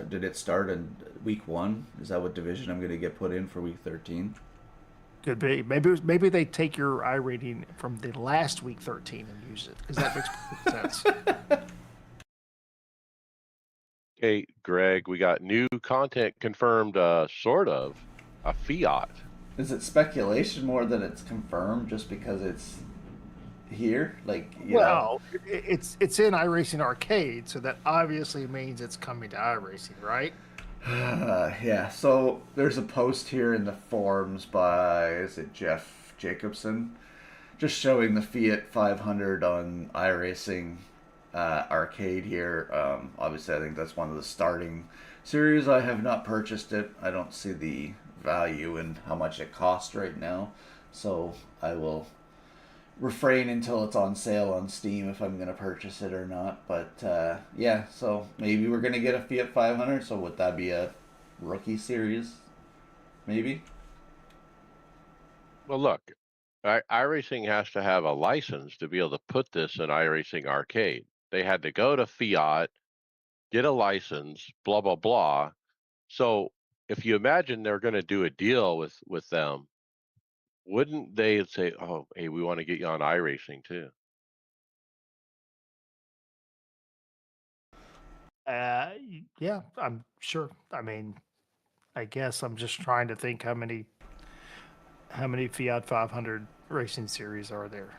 Did it start in week 1? Is that what division I'm going to get put in for week 13? Could be. Maybe they take your I rating from the last week 13 and use it, because that makes perfect sense. Okay, Greg, we got new content confirmed, sort of, a Fiat. Is it speculation more than it's confirmed just because it's here? Like, Well, it's in iRacing Arcade, so that obviously means it's coming to iRacing, right? yeah. So there's a post here in the forums by, is it Jeff Jacobson, just showing the Fiat 500 on iRacing Arcade here. Obviously, I think that's one of the starting series. I have not purchased it. I don't see the value in how much it costs right now, so I will refrain until it's on sale on Steam if I'm gonna purchase it or not. But yeah, so maybe we're gonna get a Fiat 500. So would that be a rookie series? Maybe. Well, look, iRacing has to have a license to be able to put this in iRacing Arcade. They had to go to Fiat, get a license, blah blah blah. So if you imagine they're going to do a deal with them, wouldn't they say, "Oh, hey, we want to get you on iRacing too"? Yeah, I'm sure. I mean, I guess I'm just trying to think how many. How many Fiat 500 racing series are there?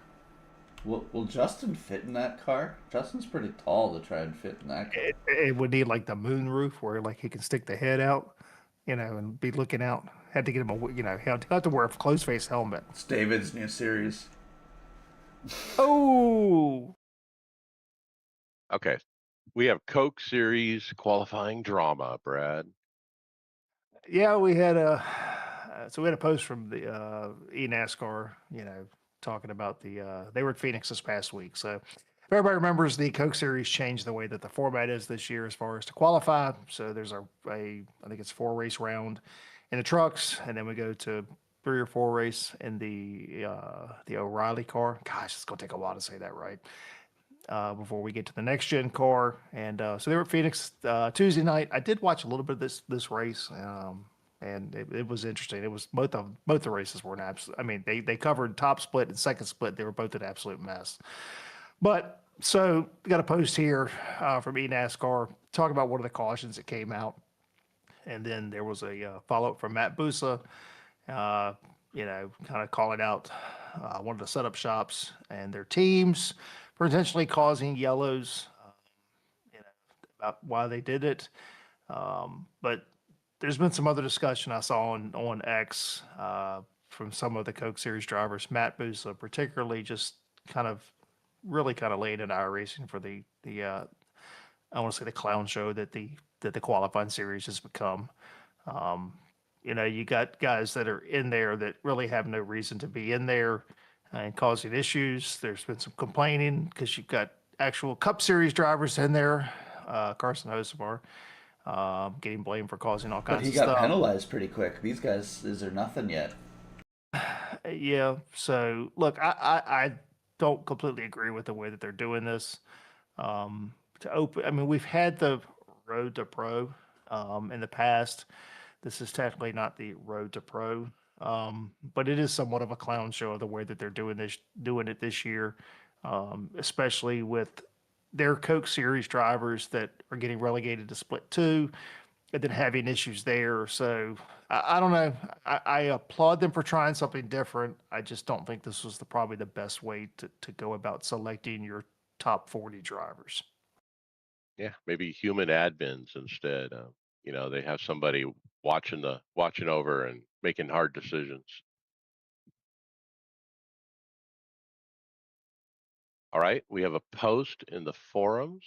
Will Justin fit in that car? Justin's pretty tall to try and fit in that car. It would need like the moon roof where like he can stick the head out, and be looking out. Had to get him had to wear a closed face helmet. It's David's new series. Oh, Okay, we have Coke Series qualifying drama, Brad. yeah, we had a so we had a post from the eNASCAR, talking about they were at Phoenix this past week. So if everybody remembers, the Coke Series changed the way that the format is this year as far as to qualify. So there's I think it's 4 race round in the trucks, and then we go to 3 or 4 race in the O'Reilly car. Gosh, it's gonna take a while to say that right. Before we get to the next gen car. And so they were at Phoenix Tuesday night. I did watch a little bit of this race, and it was interesting. It was both the races were an absolute. I mean, they covered top split and second split. They were both an absolute mess. But so we got a post here from eNASCAR talking about one of the cautions that came out, and then there was a follow up from Matt Busa, uh, kind of calling out one of the setup shops and their teams for intentionally causing yellows, about why they did it. But there's been some other discussion I saw on X from some of the Coke Series drivers, Matt Busa particularly, just kind of really kind of laying into iRacing for the I want to say the clown show that the qualifying series has become. Um, you got guys that are in there that really have no reason to be in there and causing issues. There's been some complaining because you've got actual Cup Series drivers in there, Carson Hocevar, getting blamed for causing all But kinds he of got stuff. penalized pretty quick. These guys, is there nothing yet? Yeah. So look, I don't completely agree with the way that they're doing this. To open, I mean, we've had the road to pro in the past. This is technically not the road to pro, but it is somewhat of a clown show of the way that they're doing it this year, especially with their Coke Series drivers that are getting relegated to Split Two and then having issues there. So I don't know. I applaud them for trying something different. I just don't think this was probably the best way to go about selecting your top 40 drivers. Yeah, maybe human admins instead. They have somebody watching over and making hard decisions. All right, we have a post in the forums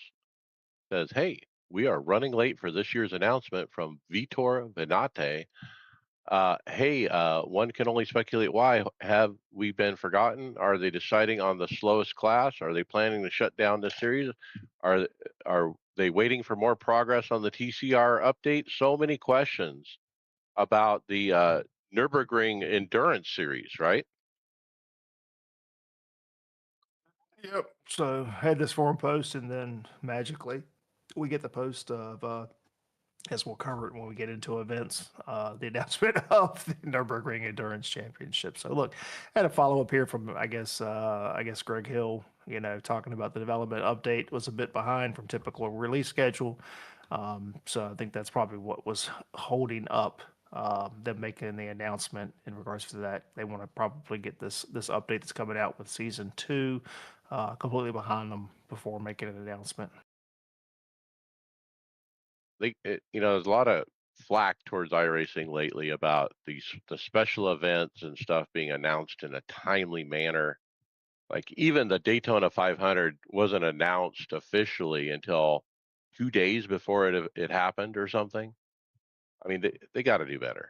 says, "Hey, we are running late for this year's announcement from Vitor Venate. Hey, one can only speculate why. Have we been forgotten? Are they deciding on the slowest class? Are they planning to shut down this series? Are are they waiting for more progress on the TCR update? So many questions about the Nürburgring Endurance Series, right? Yep. So had this forum post, and then magically we get the post of as we'll cover it when we get into events, the announcement of the Nurburgring Endurance Championship. So look, I had a follow up here from I guess Greg Hill, talking about the development update was a bit behind from typical release schedule. So I think that's probably what was holding up them making the announcement in regards to that. They want to probably get this update that's coming out with season two completely behind them before making an announcement. There's a lot of flack towards iRacing lately about the special events and stuff being announced in a timely manner. Like even the Daytona 500 wasn't announced officially until 2 days before it happened or something. I mean, they got to do better.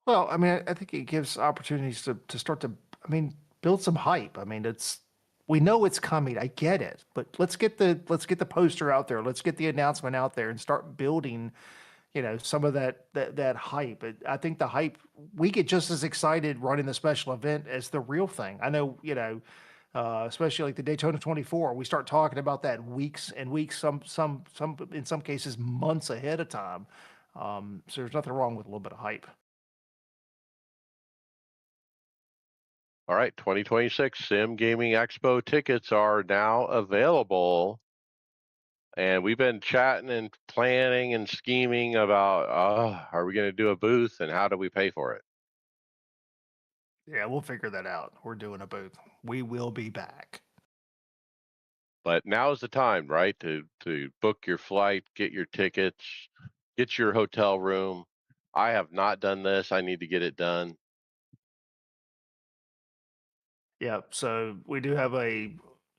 Well, I mean, I think it gives opportunities to start to, I mean, build some hype. I mean, we know it's coming. I get it, but let's get the poster out there. Let's get the announcement out there and start building, some of that hype. I think the hype, we get just as excited running the special event as the real thing. I know, especially like the Daytona 24, we start talking about that weeks and weeks, some in some cases months ahead of time. So there's nothing wrong with a little bit of hype. All right, 2026 Sim Gaming Expo tickets are now available. And we've been chatting and planning and scheming about, are we going to do a booth and how do we pay for it? Yeah, we'll figure that out. We're doing a booth. We will be back. But now is the time, right, to book your flight, get your tickets, get your hotel room. I have not done this. I need to get it done. Yeah, so we do have a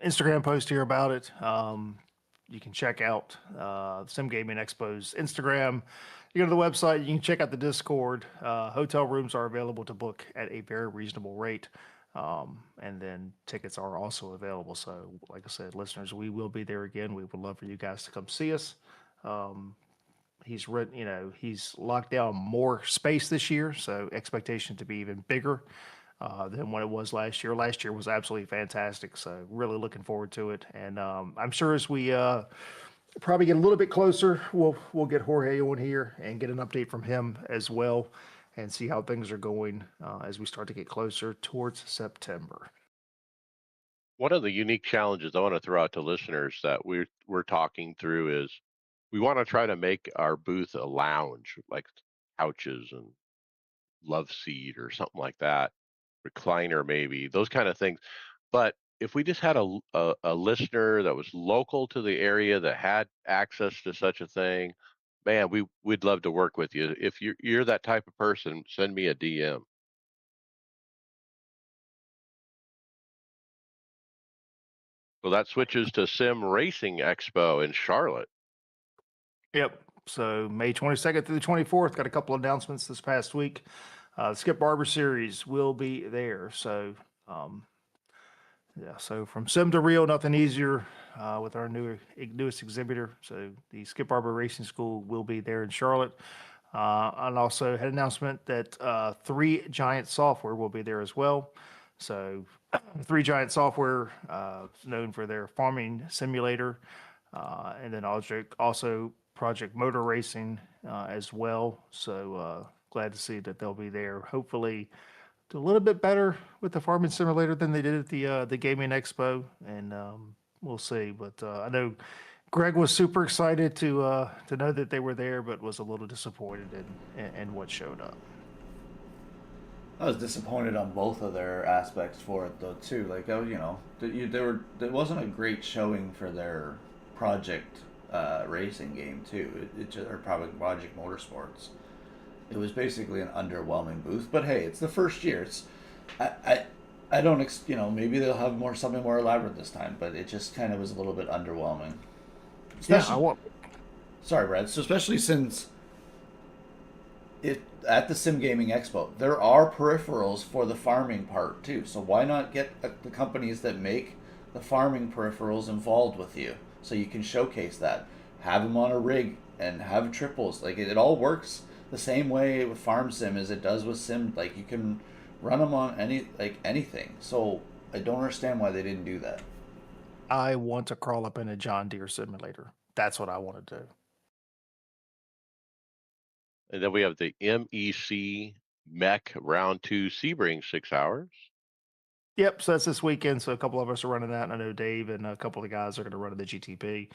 Instagram post here about it. You can check out Sim Gaming Expo's Instagram. You go to the website, you can check out the Discord. Hotel rooms are available to book at a very reasonable rate. And then tickets are also available. So, like I said, listeners, we will be there again. We would love for you guys to come see us. He's written, he's locked down more space this year, so expectation to be even bigger than what it was last year. Last year was absolutely fantastic, so really looking forward to it. And I'm sure as we probably get a little bit closer, we'll get Jorge on here and get an update from him as well, and see how things are going as we start to get closer towards September. One of the unique challenges I want to throw out to listeners that we're talking through is we want to try to make our booth a lounge, like couches and love seat or something like that, recliner maybe, those kind of things. But if we just had a listener that was local to the area that had access to such a thing, man, we'd love to work with you. If you're that type of person, send me a DM. So that switches to Sim Racing Expo in Charlotte. Yep. So May 22nd through the 24th, got a couple announcements this past week. The Skip Barber series will be there. So um, yeah, so from sim to real, nothing easier with our newest exhibitor. So the Skip Barber Racing School will be there in Charlotte. And also had an announcement that 3Giant Software will be there as well. So 3Giant Software, known for their farming simulator, and then also Project Motor Racing as well. So glad to see that they'll be there. Hopefully do a little bit better with the farming simulator than they did at the gaming expo, and we'll see. But I know Greg was super excited to know that they were there, but was a little disappointed in what showed up. I was disappointed on both of their aspects for it though too. Like oh, there wasn't a great showing for their project racing game too. Or probably Project Motorsports. It was basically an underwhelming booth. But hey, it's the first year. I I, I don't maybe they'll have something more elaborate this time. But it just kind of was a little bit underwhelming. Yeah, I Especially want. sorry, Brad. So especially since it at the Sim Gaming Expo, there are peripherals for the farming part too. So why not get the companies that make the farming peripherals involved with you, so you can showcase that, have them on a rig, and have triples. Like it all works the same way with Farm Sim as it does with Sim. Like you can run them on anything. So I don't understand why they didn't do that. I want to crawl up in a John Deere simulator. That's what I want to do. And then we have the MEC Mech Round 2 Sebring 6 hours. Yep, so that's this weekend. So a couple of us are running that, and I know Dave and a couple of the guys are going to run in the GTP.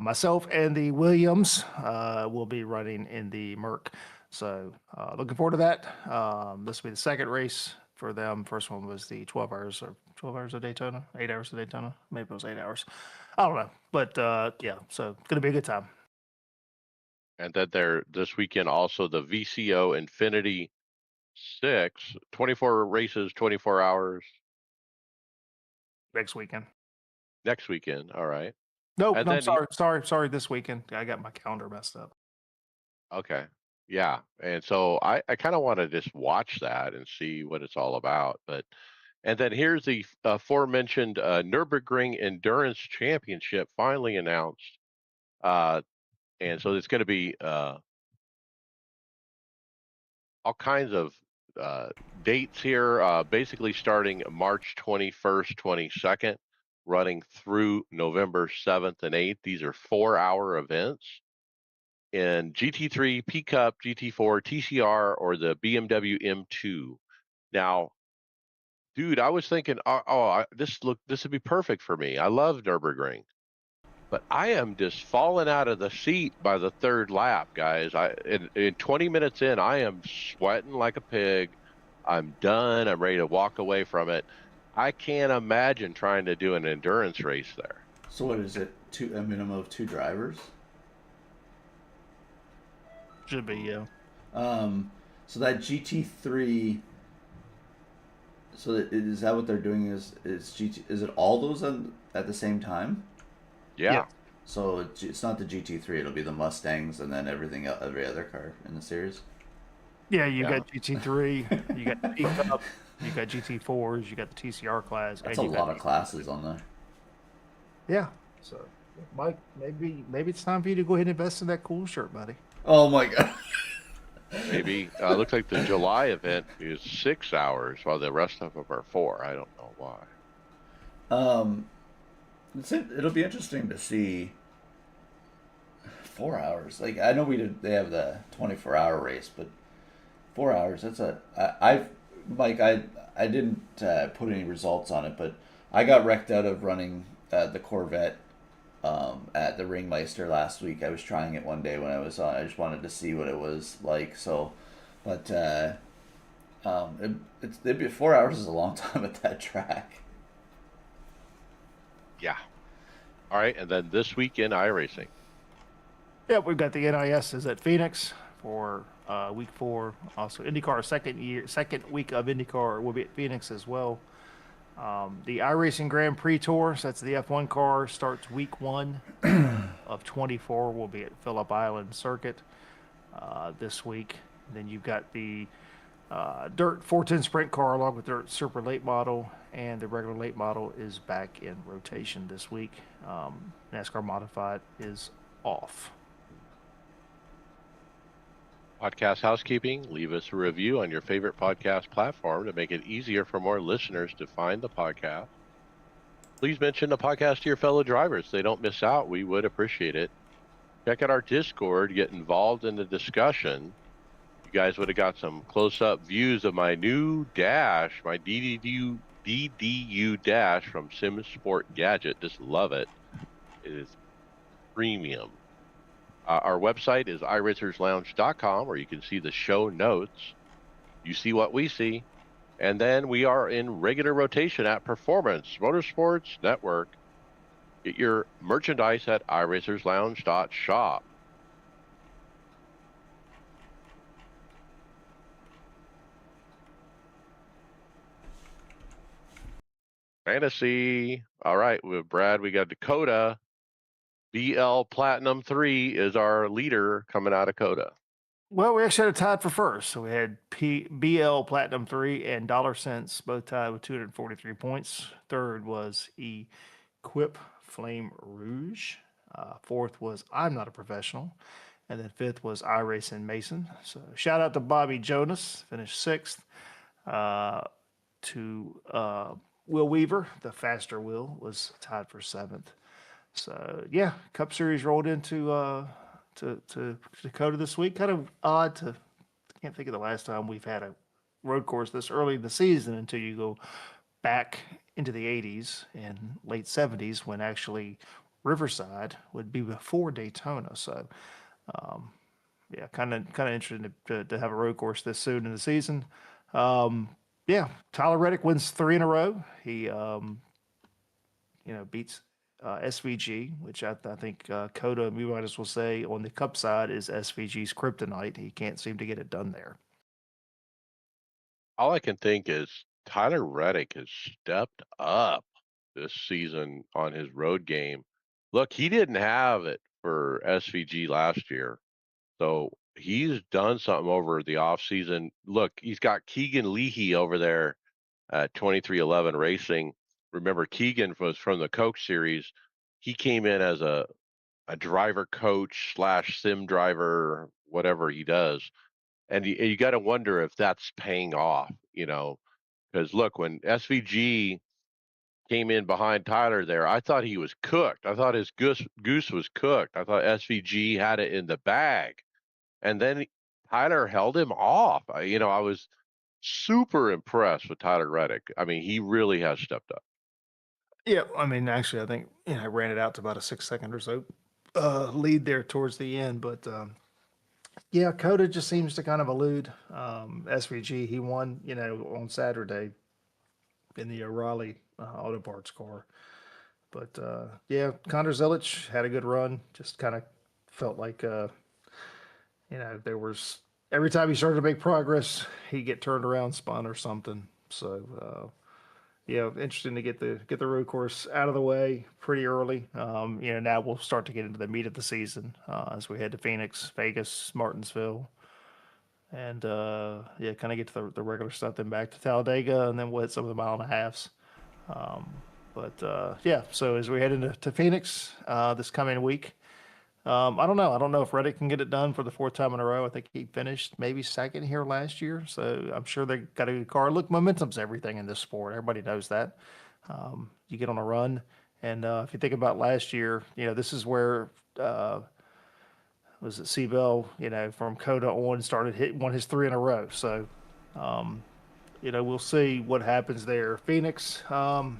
Myself and the Williams will be running in the Merc. So looking forward to that. This will be the second race for them. First one was the 12 hours of Daytona, 8 hours of Daytona. Maybe it was 8 hours. I don't know, but yeah. So it's going to be a good time And then there this weekend also the VCO Infinity 6, 24 races, 24 hours next weekend. next weekend. All right. Nope, And no, I'm then sorry. This weekend, I got my calendar messed up. okay. Yeah. And so I kind of want to just watch that and see what it's all about. But and then here's the aforementioned Nürburgring Endurance Championship finally announced. Uh, and so it's going to be all kinds of dates here, basically starting March 21st, 22nd, running through November 7th and 8th. These are 4-hour events in GT3, P Cup, GT4, TCR, or the BMW M2. Now, dude, I was thinking, this would be perfect for me. I love Nürburgring, but I am just falling out of the seat by the third lap, guys. In 20 minutes in, I am sweating like a pig. I'm done. I'm ready to walk away from it. I can't imagine trying to do an endurance race there. So what is it? A minimum of two drivers. Should be, yeah. Um, so that GT3. So is that what they're doing? Is GT? Is it all those at the same time? Yeah. Yeah. So it's not the GT3. It'll be the Mustangs and then every other car in the series. Yeah, you Yeah. got GT3, you got Cup, you got GT4s, you got the TCR class, That's and a you got lot of classes on there. yeah. So, Mike, maybe it's time for you to go ahead and invest in that cool shirt, buddy. Oh my god. Maybe. Looks like the July event is 6 hours while the rest of them are 4. I don't know why. Um, it'll be interesting to see 4 hours. Like I know they have the 24-hour race, but 4 hours. I've Mike. I didn't put any results on it, but I got wrecked out of running the Corvette at the Ringmeister last week. I was trying it one day when I was on. I just wanted to see what it was like. So, but it'd be 4 hours is a long time at that track. Yeah. All right. And then this week in iRacing. Yeah, we've got the NIS is at Phoenix for week 4. Also, IndyCar second week of IndyCar will be at Phoenix as well. The iRacing Grand Prix Tour, so that's the F1 car, starts week 1 of 24. Will be at Phillip Island Circuit this week. Then you've got the Dirt 410 Sprint car along with Dirt Super Late Model, and the regular late model is back in rotation this week. NASCAR Modified is off. Podcast housekeeping. Leave us a review on your favorite podcast platform to make it easier for more listeners to find the podcast. Please mention the podcast to your fellow drivers so they don't miss out. We would appreciate it. Check out our Discord, get involved in the discussion. You guys would have got some close-up views of my new dash, my DDU dash from Sim Sport Gadget. Just love it. It is premium. Our website is iRacersLounge.com, where you can see the show notes. You see what we see. And then we are in regular rotation at Performance Motorsports Network. Get your merchandise at iRacersLounge.shop. Fantasy. All right, with Brad, we got Dakota. BL Platinum 3 is our leader coming out of Coda. Well, we actually had a tied for first. So we had BL Platinum 3 and Dollar Cents both tied with 243 points. Third was Equip Flame Rouge. Fourth was I'm Not a Professional. And then fifth was iRacing Mason. So shout out to Bobby Jonas, finished sixth. To Will Weaver, the faster Will, was tied for seventh. So yeah, Cup Series rolled into to Dakota this week. Kind of odd to can't think of the last time we've had a road course this early in the season until you go back into the 80s and late 70s when actually Riverside would be before Daytona. So yeah, kind of interesting to have a road course this soon in the season. Yeah, Tyler Reddick wins 3 in a row. He beats SVG, which I think Coda, we might as well say, on the Cup side is SVG's kryptonite. He can't seem to get it done there. All I can think is Tyler Reddick has stepped up this season on his road game. Look, he didn't have it for SVG last year. So he's done something over the offseason. Look, he's got Keegan Leahy over there at 2311 Racing. Remember, Keegan was from the Coke series. He came in as a driver coach slash sim driver, whatever he does. And you got to wonder if that's paying off, because look, when SVG came in behind Tyler there, I thought he was cooked. I thought his goose was cooked. I thought SVG had it in the bag. And then Tyler held him off. I was super impressed with Tyler Reddick. I mean, he really has stepped up. Yeah, I mean, actually, I think I ran it out to about a 6 second or so lead there towards the end, but Yeah, Coda just seems to kind of elude SVG. He won, on Saturday in the Raleigh Auto Parts car. But yeah, Connor Zilic had a good run. Just kind of felt like there was every time he started to make progress, he'd get turned around, spun or something. So yeah, interesting to get the road course out of the way pretty early. Now we'll start to get into the meat of the season as we head to Phoenix, Vegas, Martinsville, and yeah, kind of get to the regular stuff. Then back to Talladega, and then we'll hit some of the mile and a halves. But yeah, so as we head into Phoenix this coming week, I don't know. I don't know if Reddick can get it done for the fourth time in a row. I think he finished maybe second here last year, so I'm sure they got a good car. Look, momentum's everything in this sport. Everybody knows that. You get on a run, and if you think about last year, this is where was it Seabell, from Coda on started won his three in a row. So, we'll see what happens there. Phoenix, I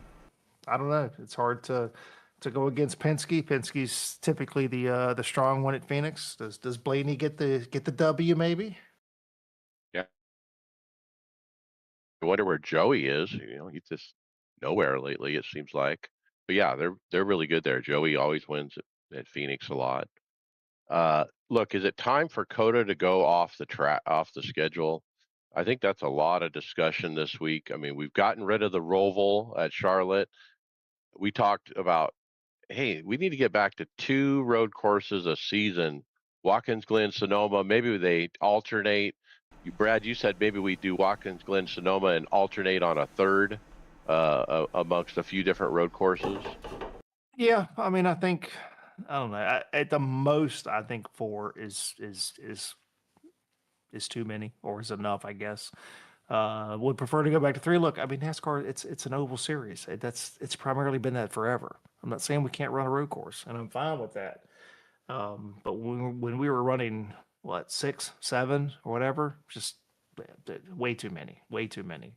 don't know. It's hard to go against Penske. Penske's typically the strong one at Phoenix. Does Blaney get the W maybe? Yeah. I wonder where Joey is. He's just nowhere lately, it seems like. But yeah, they're really good there. Joey always wins at Phoenix a lot. Look, is it time for Coda to go off the schedule? I think that's a lot of discussion this week. I mean, we've gotten rid of the Roval at Charlotte. We talked about, hey, we need to get back to 2 road courses a season. Watkins Glen, Sonoma, maybe they alternate. Brad, you said maybe we do Watkins Glen, Sonoma, and alternate on a third amongst a few different road courses. Yeah, I mean, I don't know. At the most, I think four is too many, or is enough, I guess. Would prefer to go back to three. Look, I mean, NASCAR, it's an oval series. It's primarily been that forever. I'm not saying we can't run a road course, and I'm fine with that. But when we were running what 6, 7, or whatever, just way too many, way too many.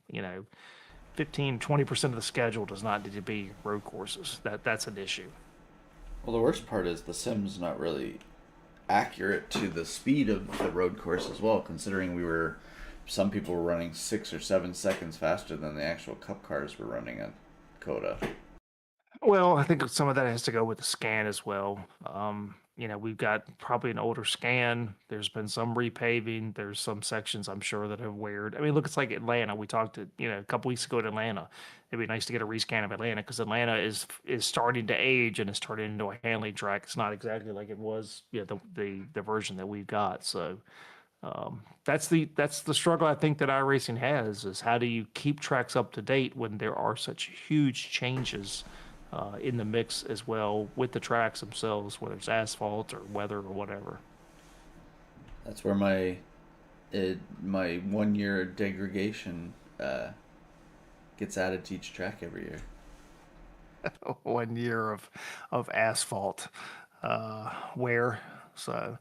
15, 20% of the schedule does not need to be road courses. That's an issue. Well, the worst part is the sim's not really accurate to the speed of the road course as well, considering some people were running 6 or 7 seconds faster than the actual cup cars were running at Coda. Well, I think some of that has to go with the scan as well. We've got probably an older scan. There's been some repaving. There's some sections I'm sure that have weared. I mean, look, it's like Atlanta. We talked a couple weeks ago at Atlanta. It'd be nice to get a rescan of Atlanta because Atlanta is starting to age and is turning into a handling track. It's not exactly like it was, the version that we've got. So that's the struggle I think that iRacing has is how do you keep tracks up to date when there are such huge changes in the mix as well with the tracks themselves, whether it's asphalt or weather or whatever. That's where my 1 year degradation gets added to each track every year. 1 year of asphalt wear. So,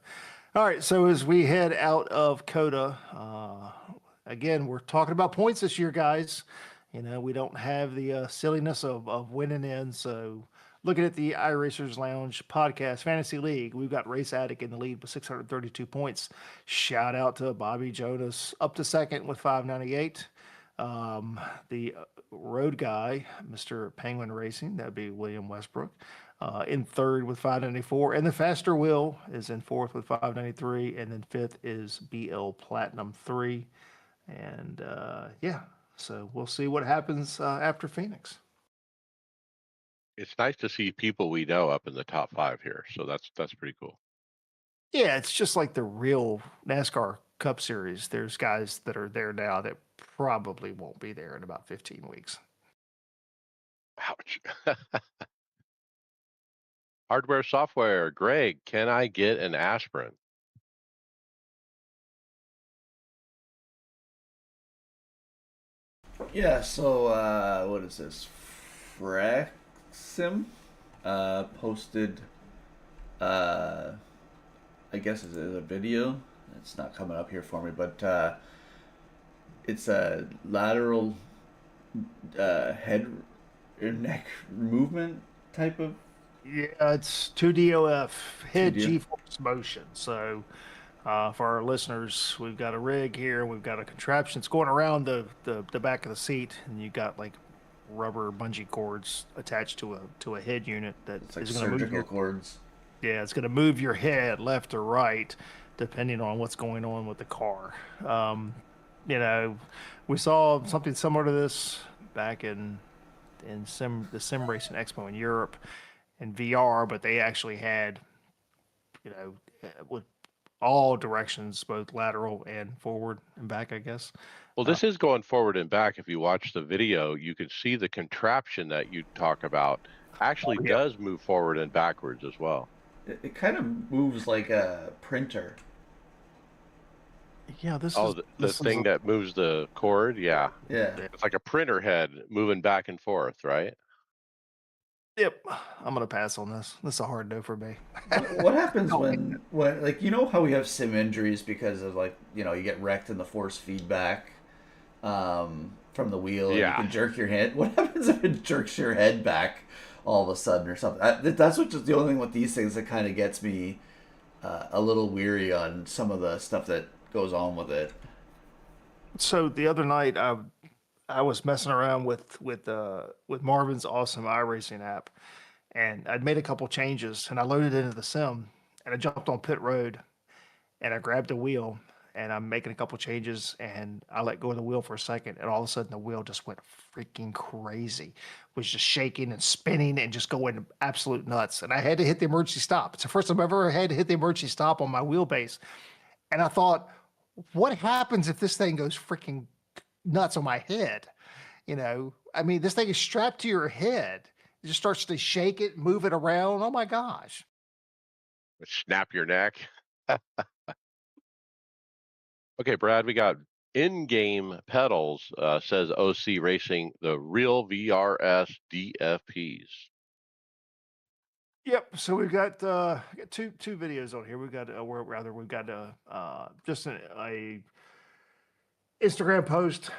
all right. So as we head out of Coda, again, we're talking about points this year, guys. We don't have the silliness of winning in. So, looking at the iRacers Lounge podcast fantasy league, we've got Race Addict in the lead with 632 points. Shout out to Bobby Jonas up to second with 598. The road guy, Mr. Penguin Racing, that'd be William Westbrook, in third with 594. And the Faster Will is in fourth with 593. And then fifth is BL Platinum 3. And yeah, so we'll see what happens after Phoenix. It's nice to see people we know up in the top 5 here, so that's pretty cool. Yeah, it's just like the real NASCAR Cup Series. There's guys that are there now that probably won't be there in about 15 weeks. Ouch. Hardware, software. Greg, can I get an aspirin? Yeah, so what is this? Fraxim posted, uh, I guess it's a video. It's not coming up here for me, but it's a lateral head or neck movement type of Yeah, it's 2DOF, head 2D. G-force motion. So For our listeners, we've got a rig here. We've got a contraption. It's going around the back of the seat, and you got like rubber bungee cords attached to a head unit that It's like is going to move surgical your cords. yeah, it's going to move your head left or right depending on what's going on with the car. Um, you know, we saw something similar to this back in the sim racing expo in Europe in VR, but they actually had with all directions, both lateral and forward and back, I guess. Well, this is going forward and back. If you watch the video, you can see the contraption that you talk about actually Yeah, does move forward and backwards as well. It kind of moves like a printer. yeah. This Oh, is the this is thing that moves the cord, yeah. Yeah. yeah. It's like a printer head moving back and forth, right? Yep. I'm gonna pass on this. This is a hard no for me. What happens Oh, when like you know how we have sim injuries because of like you get wrecked in the force feedback from the wheel and you Yeah. can jerk your head. What happens if it jerks your head back all of a sudden or something? That's what just the only thing with these things that kind of gets me a little weary on some of the stuff that goes on with it. so the other night, I was messing around with Marvin's awesome iRacing app, and I'd made a couple changes, and I loaded it into the sim, and I jumped on pit road, and I grabbed the wheel, and I'm making a couple changes, and I let go of the wheel for a second, and all of a sudden the wheel just went freaking crazy, was just shaking and spinning and just going absolute nuts, and I had to hit the emergency stop. It's the first time I've ever had to hit the emergency stop on my wheelbase, and I thought, what happens if this thing goes freaking nuts on my head? I mean, this thing is strapped to your head. It just starts to shake it, move it around. Oh my gosh. Snap your neck. Okay, Brad, we got in-game pedals, says OC Racing, the real VRS DFPs. Yep. So we got two videos on here. We've got or rather we've got just a Instagram post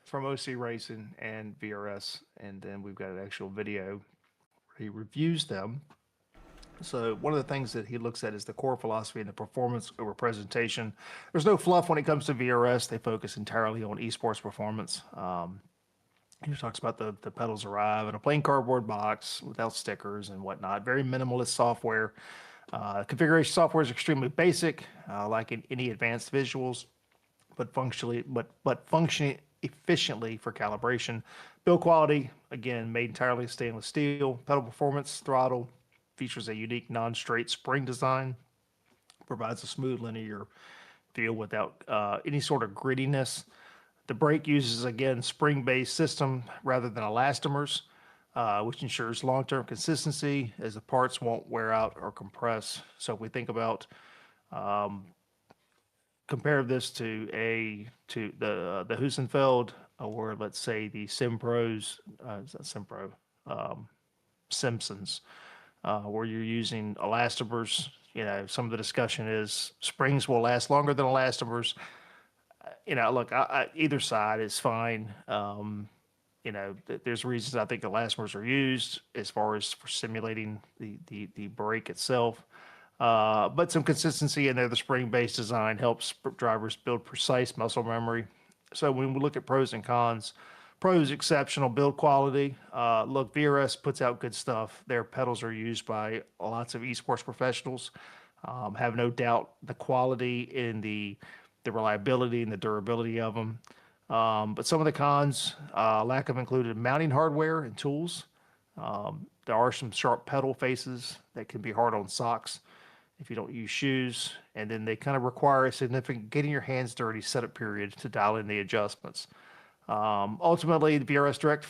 from OC Racing and VRS, and then we've got an actual video where he reviews them. So one of the things that he looks at is the core philosophy and the performance over presentation. There's no fluff when it comes to VRS. They focus entirely on esports performance. He talks about the pedals arrive in a plain cardboard box without stickers and whatnot. Very minimalist software. Configuration software is extremely basic, like in any advanced visuals, but functioning efficiently for calibration. Build quality, again, made entirely of stainless steel. Pedal performance, throttle, features a unique non-straight spring design, provides a smooth linear feel without any sort of grittiness. The brake uses, again, spring-based system rather than elastomers, which ensures long-term consistency as the parts won't wear out or compress. So if we think about compare this to the Husenfeld or let's say the Simpros, is that Simpro, Simpsons, where you're using elastomers. Some of the discussion is springs will last longer than elastomers. Look, either side is fine. There's reasons I think elastomers are used as far as for simulating the brake itself. But some consistency in there. The spring-based design helps drivers build precise muscle memory. So when we look at pros and cons, pros exceptional build quality. Look, VRS puts out good stuff. Their pedals are used by lots of esports professionals. Have no doubt the quality and the reliability and the durability of them. But some of the cons, lack of included mounting hardware and tools. There are some sharp pedal faces that can be hard on socks if you don't use shoes. And then they kind of require a significant getting your hands dirty setup period to dial in the adjustments. Ultimately, the VRS Direct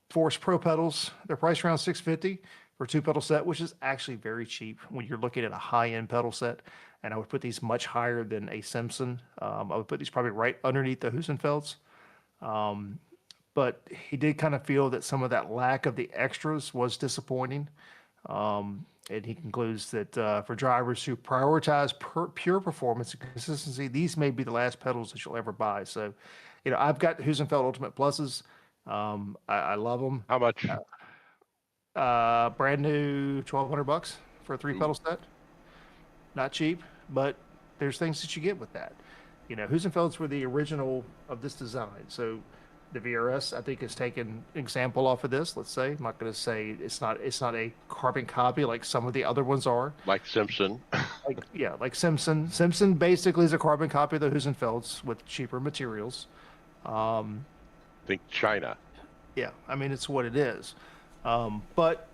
Force Pro pedals, they're priced around 650 for a two pedal set, which is actually very cheap when you're looking at a high end pedal set. And I would put these much higher than a Simpson. I would put these probably right underneath the Husenfelds. But he did kind of feel that some of that lack of the extras was disappointing. And he concludes that for drivers who prioritize pure performance and consistency, these may be the last pedals that you'll ever buy. So, I've got Husenfeld Ultimate Pluses. I love them. How much? Brand new $1,200 for a three Ooh, pedal set. Not cheap, but there's things that you get with that. You know, Husenfelds were the original of this design. So the VRS, I think, has taken example off of this. Let's say I'm not going to say it's not a carbon copy like some of the other ones are. Like Simpson. Like yeah, like Simpson. Simpson basically is a carbon copy of the Husenfelds with cheaper materials. Um, Think China. yeah, I mean it's what it is. But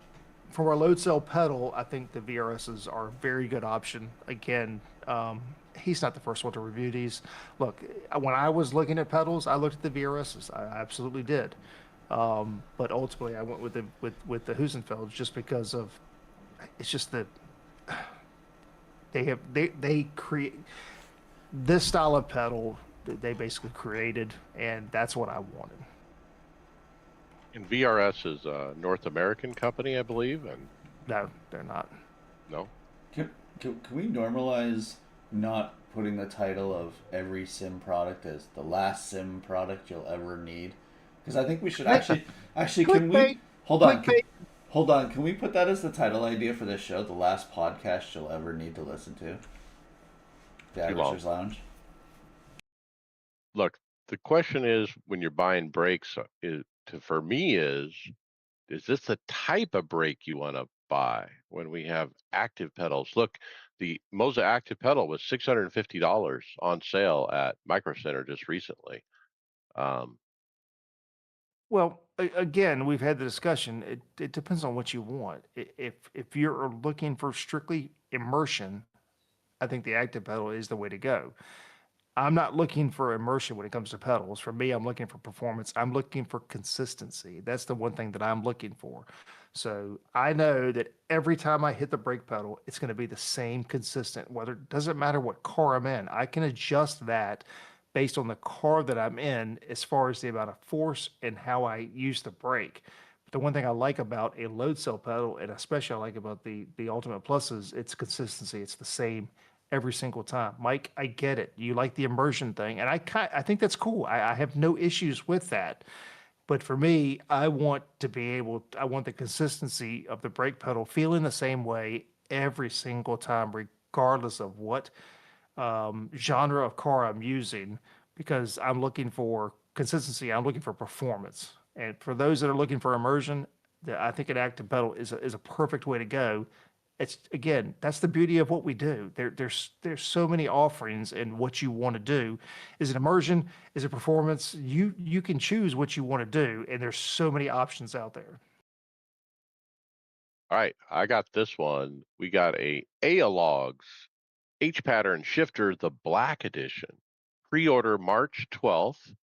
for a load cell pedal, I think the VRSs are a very good option. Again, he's not the first one to review these. Look, when I was looking at pedals, I looked at the VRSs. I absolutely did. But ultimately, I went with the Husenfelds just because of it's just that they create this style of pedal that they basically created, and that's what I wanted. And VRS is a North American company, I believe, and No, they're not. no. Can we normalize not putting the title of every sim product as the last sim product you'll ever need? Because I think we should actually can we Clickbait. hold on Clickbait. hold on, can we put that as the title idea for this show, the last podcast you'll ever need to listen to? The Too long. iRacers Lounge. Look, the question is when you're buying brakes, for me is this the type of brake you want to buy when we have active pedals? Look, the Moza active pedal was $650 on sale at Micro Center just recently. Um, Well, again, we've had the discussion. It depends on what you want. If you're looking for strictly immersion, I think the active pedal is the way to go. I'm not looking for immersion when it comes to pedals. For me, I'm looking for performance. I'm looking for consistency. That's the one thing that I'm looking for. So I know that every time I hit the brake pedal, it's going to be the same consistent, whether it doesn't matter what car I'm in. I can adjust that based on the car that I'm in as far as the amount of force and how I use the brake. But the one thing I like about a load cell pedal, and especially I like about the Ultimate Plus, is its consistency. It's the same every single time. Mike, I get it. You like the immersion thing, and I think that's cool. I have no issues with that. But for me, I want the consistency of the brake pedal feeling the same way every single time, regardless of what genre of car I'm using, because I'm looking for consistency. I'm looking for performance. And for those that are looking for immersion, I think an active pedal is a perfect way to go. It's again, that's the beauty of what we do. There's so many offerings in what you want to do. Is it immersion? Is it performance? You can choose what you want to do, and there's so many options out there. all right, I got this one. We got a Logs H pattern shifter, the black edition. Pre-order March 12th,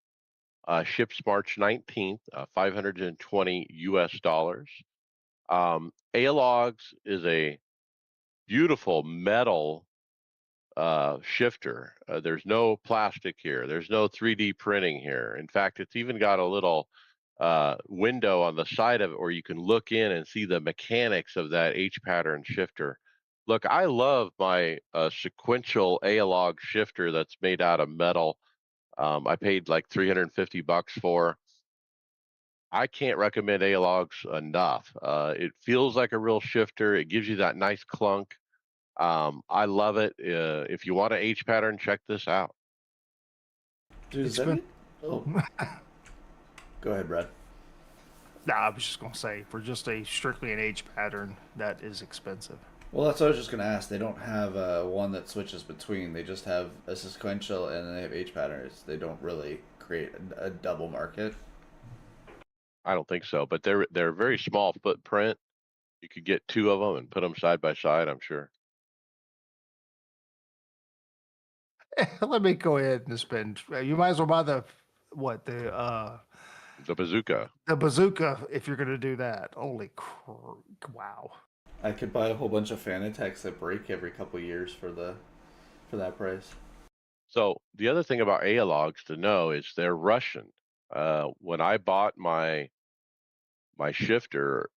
ships March 19th, 520 US dollars. Logs is a beautiful metal shifter. There's no plastic here. There's no 3D printing here. In fact, it's even got a little window on the side of it where you can look in and see the mechanics of that H pattern shifter. Look, I love my sequential analog shifter that's made out of metal. I paid like $350 for. I can't recommend analogs enough. It feels like a real shifter. It gives you that nice clunk. I love it. If you want an H pattern, check this out. Dude, is It's that been it? Oh, go ahead, Brad. Nah, I was just gonna say for just a strictly an H pattern, that is expensive. Well, that's what I was just gonna ask. They don't have one that switches between. They just have a sequential and then they have H patterns. They don't really create a double market. I don't think so, but they're very small footprint. You could get two of them and put them side by side, I'm sure. Let me go ahead and spend. You might as well buy what The bazooka. the bazooka if you're gonna do that. Wow. I could buy a whole bunch of Fanatecs that break every couple years for that price. So the other thing about analogs to know is they're Russian. When I bought my shifter,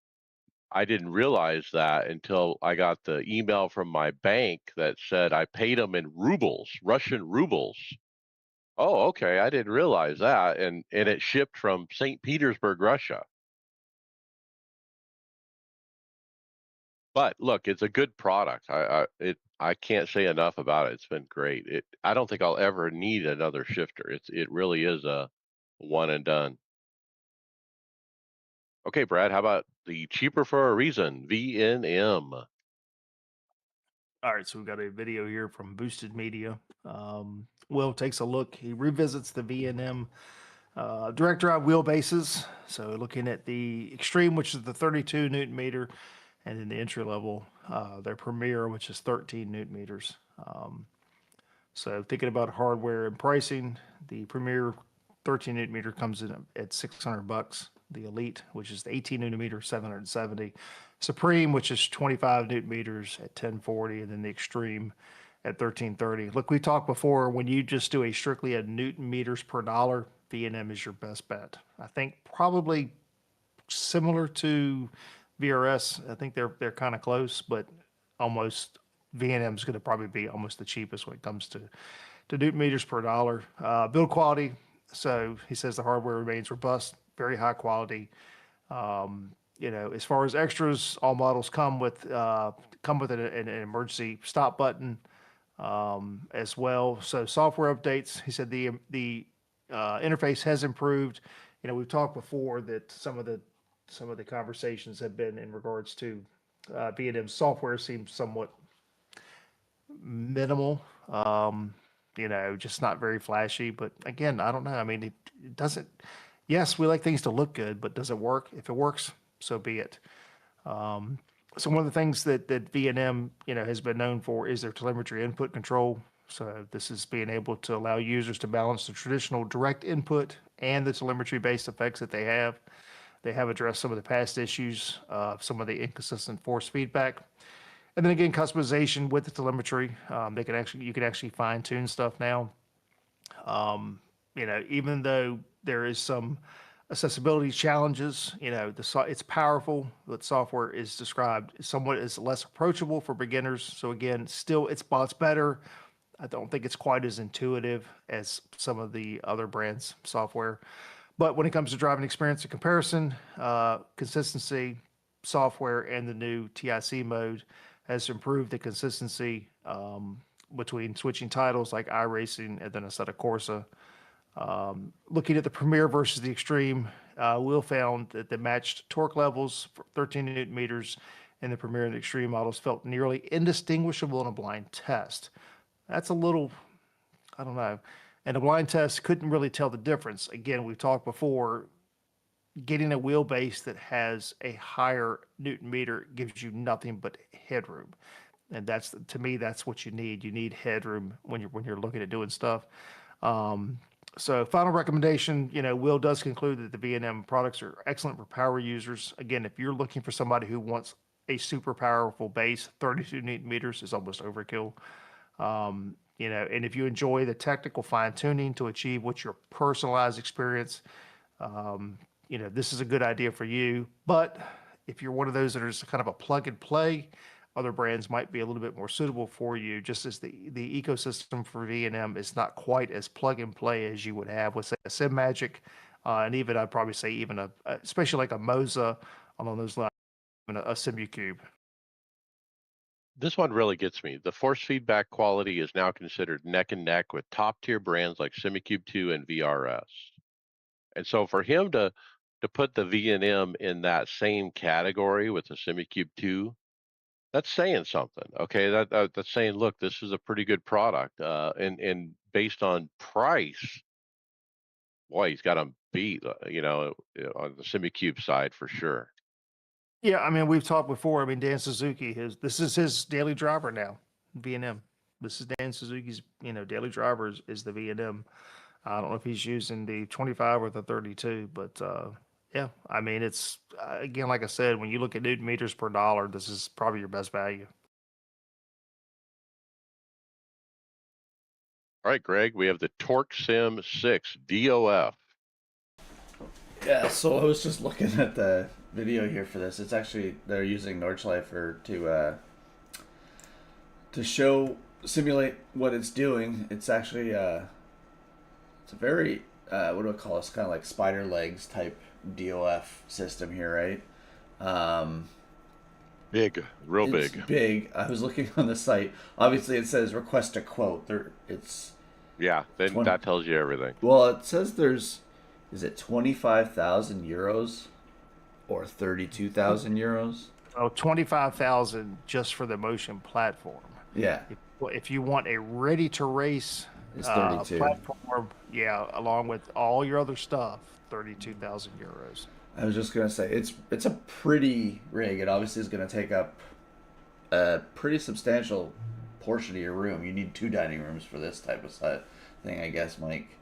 I didn't realize that until I got the email from my bank that said I paid them in rubles, Russian rubles. Oh, okay, I didn't realize that, and it shipped from St. Petersburg, Russia. But look, it's a good product. I can't say enough about it. It's been great. I don't think I'll ever need another shifter. It really is a one and done. Okay, Brad, how about the cheaper for a reason, VNM? All right, so we've got a video here from Boosted Media. Will takes a look. He revisits the V&M direct drive wheelbases. So looking at the Extreme, which is the 32 Newton meter, and then the entry level, their Premier, which is 13 Newton meters. So thinking about hardware and pricing, the Premier 13 newton meter comes in at 600 bucks. The Elite, which is the 18 newton meter, 770. Supreme, which is 25 newton meters at 1040, and then the Extreme at 1330. Look, we talked before when you just do a strictly a newton meters per dollar, V&M is your best bet. I think probably similar to VRS. I think they're kind of close, but almost V&M is going to probably be almost the cheapest when it comes to newton meters per dollar. Build quality. So he says the hardware remains robust, very high quality. As far as extras, all models come with an emergency stop button as well. So software updates. He said the interface has improved. We've talked before that some of the conversations have been in regards to B&M software seems somewhat minimal. Just not very flashy. But again, I don't know. I mean, it doesn't. Yes, we like things to look good, but does it work? If it works, so be it. So one of the things that V&M has been known for is their telemetry input control. So this is being able to allow users to balance the traditional direct input and the telemetry based effects that they have. They have addressed some of the past issues, some of the inconsistent force feedback, and then again customization with the telemetry. You can actually fine tune stuff now. Even though there is some accessibility challenges, it's powerful. But software is described somewhat as less approachable for beginners. So again, still it's better. I don't think it's quite as intuitive as some of the other brands' software. But when it comes to driving experience and comparison, consistency, software, and the new TIC mode has improved the consistency between switching titles like iRacing and then Assetto Corsa. Looking at the Premier versus the Extreme, Will found that the matched torque levels for 13 newton meters in the Premier and the Extreme models felt nearly indistinguishable in a blind test. That's a little, I don't know. And a blind test couldn't really tell the difference. Again, we've talked before, getting a wheelbase that has a higher newton meter gives you nothing but headroom. And to me, that's what you need. You need headroom when you're looking at doing stuff. So final recommendation, Will does conclude that the V&M products are excellent for power users. Again, if you're looking for somebody who wants a super powerful base, 32 newton meters is almost overkill. And if you enjoy the technical fine tuning to achieve what's your personalized experience, this is a good idea for you. But if you're one of those that is kind of a plug and play, other brands might be a little bit more suitable for you, just as the ecosystem for V&M is not quite as plug and play as you would have with, say, a SimMagic, and even I'd probably say even especially like a Moza along those lines, even a SimuCube. This one really gets me. The force feedback quality is now considered neck and neck with top tier brands like SimiCube 2 and VRS. And so for him to put the V&M in that same category with the SimiCube 2, that's saying something. Okay, that's saying, look, this is a pretty good product. And based on price, boy, he's got him beat. On the SimiCube side for sure. Yeah, I mean, we've talked before. I mean, Dan Suzuki, this is his daily driver now, V&M. This is Dan Suzuki's, daily driver is the V&M. I don't know if he's using the 25 or the 32, but yeah, I mean, it's again, like I said, when you look at newton meters per dollar, this is probably your best value. All right, Greg, we have the Torque Sim 6 DOF. Yeah, so I was just looking at the video here for this. It's actually they're using Nordschleifer to show simulate what it's doing. It's actually it's a very what do I call this? Kind of like spider legs type DOF system here, right? Um, Big, real It's big. big. I was looking on the site. Obviously, it says request a quote. It's Yeah, then 20. that tells you everything. Well, it says is it 25,000 euros or 32,000 euros? Oh, 25,000 just for the motion platform. Yeah, If you want a ready to race it's 32. platform, yeah, along with all your other stuff, 32,000 euros. I was just gonna say it's a pretty rig. It obviously is gonna take up a pretty substantial portion of your room. You need two dining rooms for this type of thing, I guess, Mike.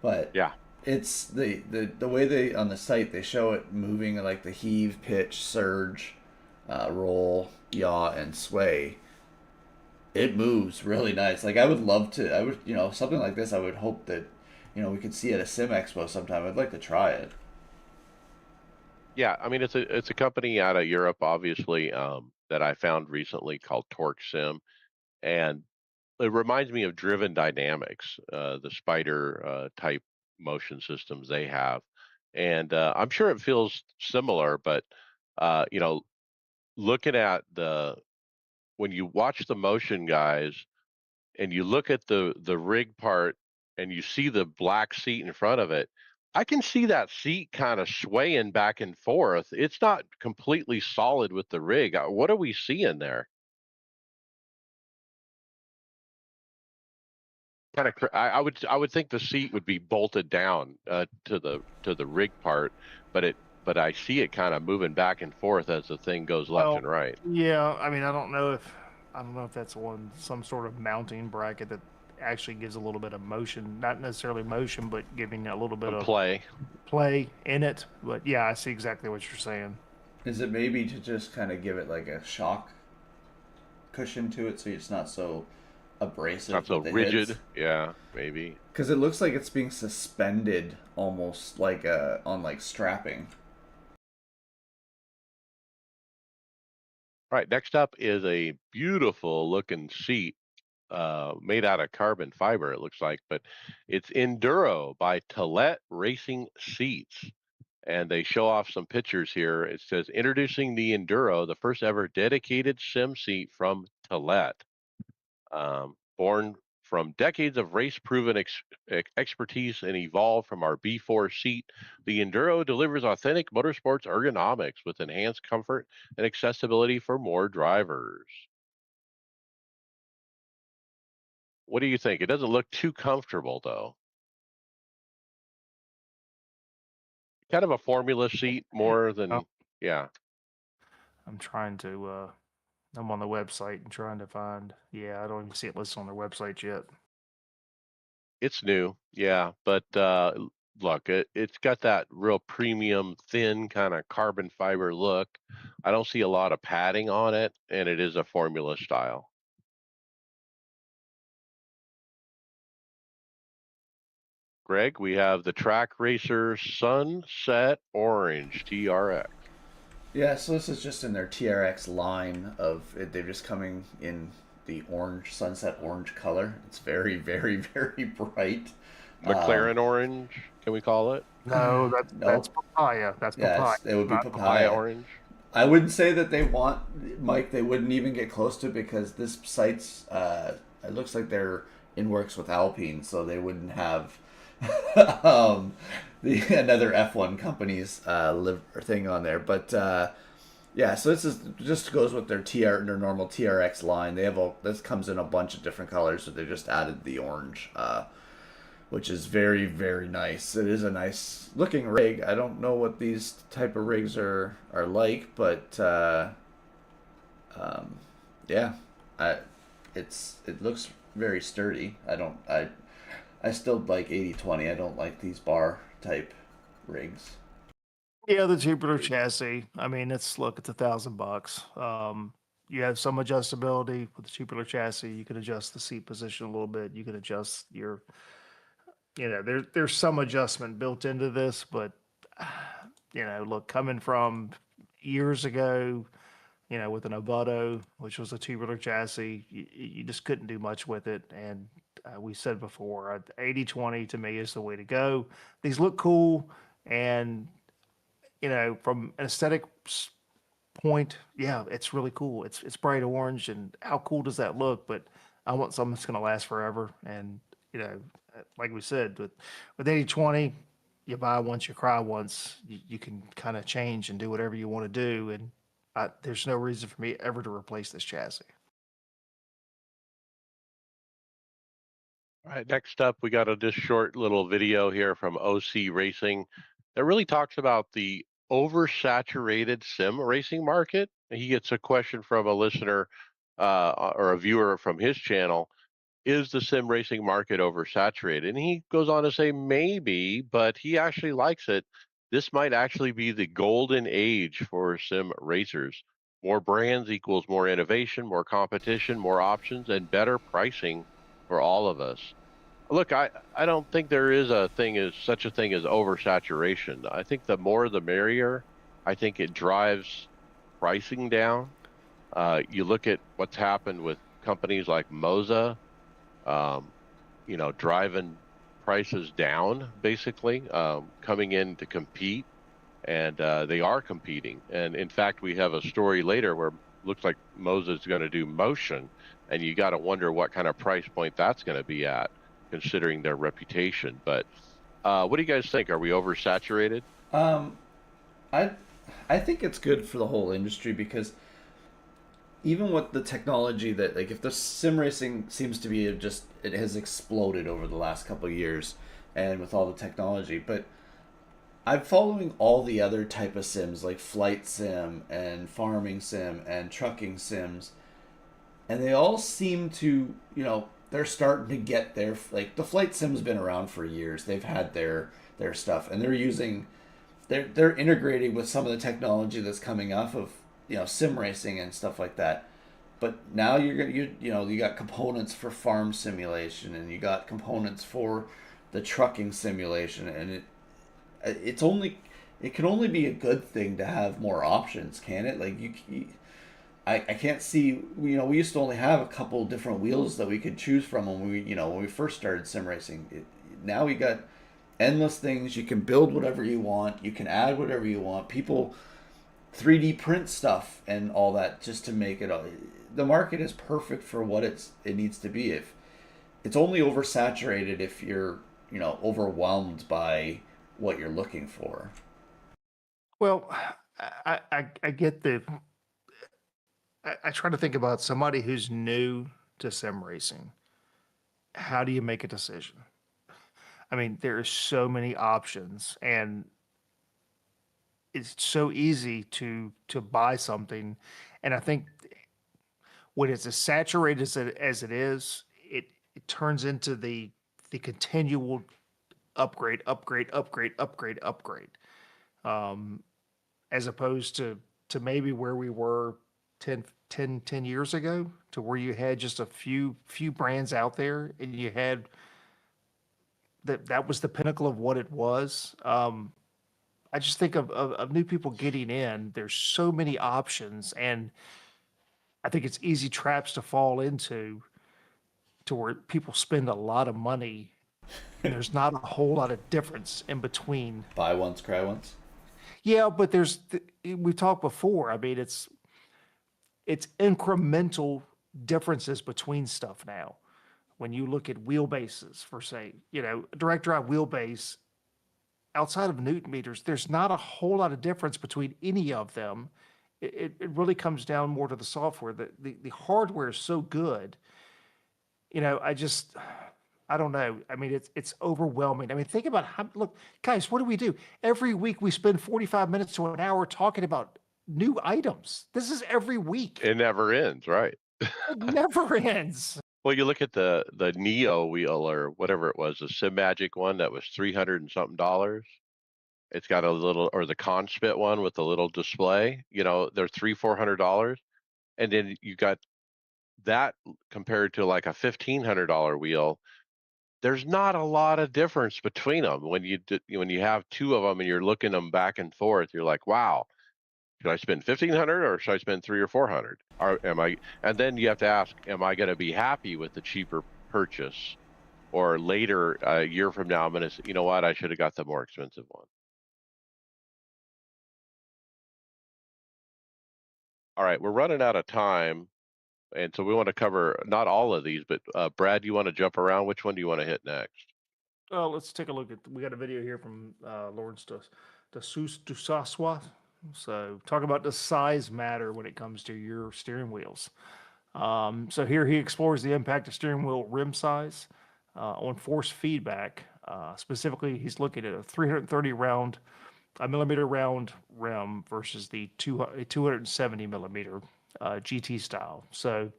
But Yeah. it's the way they on the site they show it moving like the heave, pitch, surge, roll, yaw, and sway. It moves really nice. Like I would love to. I would something like this. I would hope that we could see at a sim expo sometime. I'd like to try it. Yeah, I mean it's a company out of Europe, obviously, that I found recently called Torque Sim, and it reminds me of Driven Dynamics, the Spider type motion systems they have, and I'm sure it feels similar, but you know, looking at the when you watch the motion guys and you look at the rig part and you see the black seat in front of it, I can see that seat kind of swaying back and forth. It's not completely solid with the rig. What are we seeing there? Kind of, I would think the seat would be bolted down to the rig part, but I see it kind of moving back and forth as the thing goes left Well, and right. yeah, I mean, I don't know if that's some sort of mounting bracket that actually gives a little bit of motion, not necessarily motion, but giving a little bit And of play. play in it. But yeah, I see exactly what you're saying. Is it maybe to just kind of give it like a shock cushion to it so it's not so It's not abrasive so with the hits? rigid. Yeah, maybe. Because it looks like it's being suspended almost like on like strapping. All right, next up is a beautiful looking seat made out of carbon fiber, it looks like, but it's Enduro by Tillette Racing Seats. And they show off some pictures here. It says, introducing the Enduro, the first ever dedicated sim seat from Tillette. Born from decades of race proven expertise and evolved from our B4 seat, the Enduro delivers authentic motorsports ergonomics with enhanced comfort and accessibility for more drivers. What do you think? It doesn't look too comfortable, though. Kind of a formula seat more Oh, than, yeah, I'm trying to. I'm on the website and trying to find. Yeah, I don't even see it listed on their website yet. it's new. Yeah, but look, it's got that real premium, thin kind of carbon fiber look. I don't see a lot of padding on it, and it is a formula style. Greg, we have the Track Racer Sunset Orange TRX. Yeah, so this is just in their TRX line of they're just coming in the orange sunset orange color. It's very very very bright. Um, McLaren orange, can we call it? No, that's no, papaya. That's yeah, papaya, it would be not Papaya papaya. orange? I wouldn't say that they want Mike. They wouldn't even get close to it because this site's. It looks like they're in works with Alpine, so they wouldn't have um, the another F1 company's live thing on there. But yeah, so this is just goes with their normal TRX line. They have this comes in a bunch of different colors, so they just added the orange, which is very very nice. It is a nice looking rig. I don't know what these type of rigs are like, but um, yeah, I it looks very sturdy. I still like 80/20. I don't like these bar type rigs. Yeah, the tubular chassis. I mean, it's $1,000. You have some adjustability with the tubular chassis. You can adjust the seat position a little bit. You can adjust there's some adjustment built into this, but look, coming from years ago, with an Avado, which was a tubular chassis, you just couldn't do much with it. And we said before, 80/20 to me is the way to go. These look cool, and from an aesthetic point, yeah, it's really cool. It's bright orange, and how cool does that look? But I want something that's going to last forever. And you know, like we said, with 80/20, you buy once, you cry once. You can kind of change and do whatever you want to do, and there's no reason for me ever to replace this chassis. All right, next up, we got a just short little video here from OC Racing that really talks about the oversaturated sim racing market. He gets a question from a listener or a viewer from his channel. Is the sim racing market oversaturated? And he goes on to say maybe, but he actually likes it. This might actually be the golden age for sim racers. More brands equals more innovation, more competition, more options, and better pricing for all of us. Look, I don't think there is a thing as such a thing as oversaturation. I think the more the merrier. I think it drives pricing down. You look at what's happened with companies like Moza, um, driving prices down, basically, coming in to compete, and they are competing. And in fact, we have a story later where looks like Moses is going to do motion, and you got to wonder what kind of price point that's going to be at, considering their reputation. But what do you guys think? Are we oversaturated? Um, I I think it's good for the whole industry because even with the technology that like if the sim racing seems to be just it has exploded over the last couple of years and with all the technology, but I'm following all the other type of sims like flight sim and farming sim and trucking sims, and they all seem to, they're starting to get their like the flight sim's been around for years. They've had their stuff, and they're integrating with some of the technology that's coming off of sim racing and stuff like that. But now you're gonna you got components for farm simulation, and you got components for the trucking simulation, and it can only be a good thing to have more options, can it? Like I can't see. We used to only have a couple different wheels that we could choose from when we first started sim racing. Now we got endless things. You can build whatever you want. You can add whatever you want. People 3D print stuff and all that just to make it. The market is perfect for what it needs to be. If it's only oversaturated if you're overwhelmed by what you're looking for. Well, I get I try to think about somebody who's new to sim racing. How do you make a decision? I mean, there are so many options, and it's so easy to buy something. And I think when it's as saturated as it is, it turns into the continual upgrade, upgrade, upgrade, upgrade, upgrade. Um, as opposed to maybe where we were 10 years ago, to where you had just a few brands out there, and you had that was the pinnacle of what it was. I just think of new people getting in. There's so many options, and I think it's easy traps to fall into, to where people spend a lot of money, and there's not a whole lot of difference in between. Buy once, cry once. Yeah, but we've talked before. I mean, it's incremental differences between stuff now. When you look at wheelbases for, say, direct drive wheelbase, outside of Newton meters, there's not a whole lot of difference between any of them. It really comes down more to the software. The hardware is so good. I don't know. I mean, it's overwhelming. I mean, think about how, look, guys, what do? Every week we spend 45 minutes to an hour talking about new items. This is every week. It never ends, right? It never ends. Well, you look at the Neo wheel or whatever it was, the Sim Magic one that was 300 and something dollars. It's got a little, or the Conspit one with the little display. They're $300-400, and then you got that compared to like a $1,500 wheel. There's not a lot of difference between them when you have two of them and you're looking them back and forth. You're like, wow, should I spend 1,500 or should I spend 3 or 400? Or am I? And then you have to ask, am I going to be happy with the cheaper purchase? Or later, a year from now, I'm going to say, you know what, I should have got the more expensive one. All right, we're running out of time, and so we want to cover not all of these, but Brad, you want to jump around? Which one do you want to hit next? Let's take a look at. We got a video here from Lawrence Dusaswa. So, talk about does size matter when it comes to your steering wheels? So here he explores the impact of steering wheel rim size on force feedback. Specifically, he's looking at a 330 round, a millimeter round rim versus the 270 millimeter GT style. So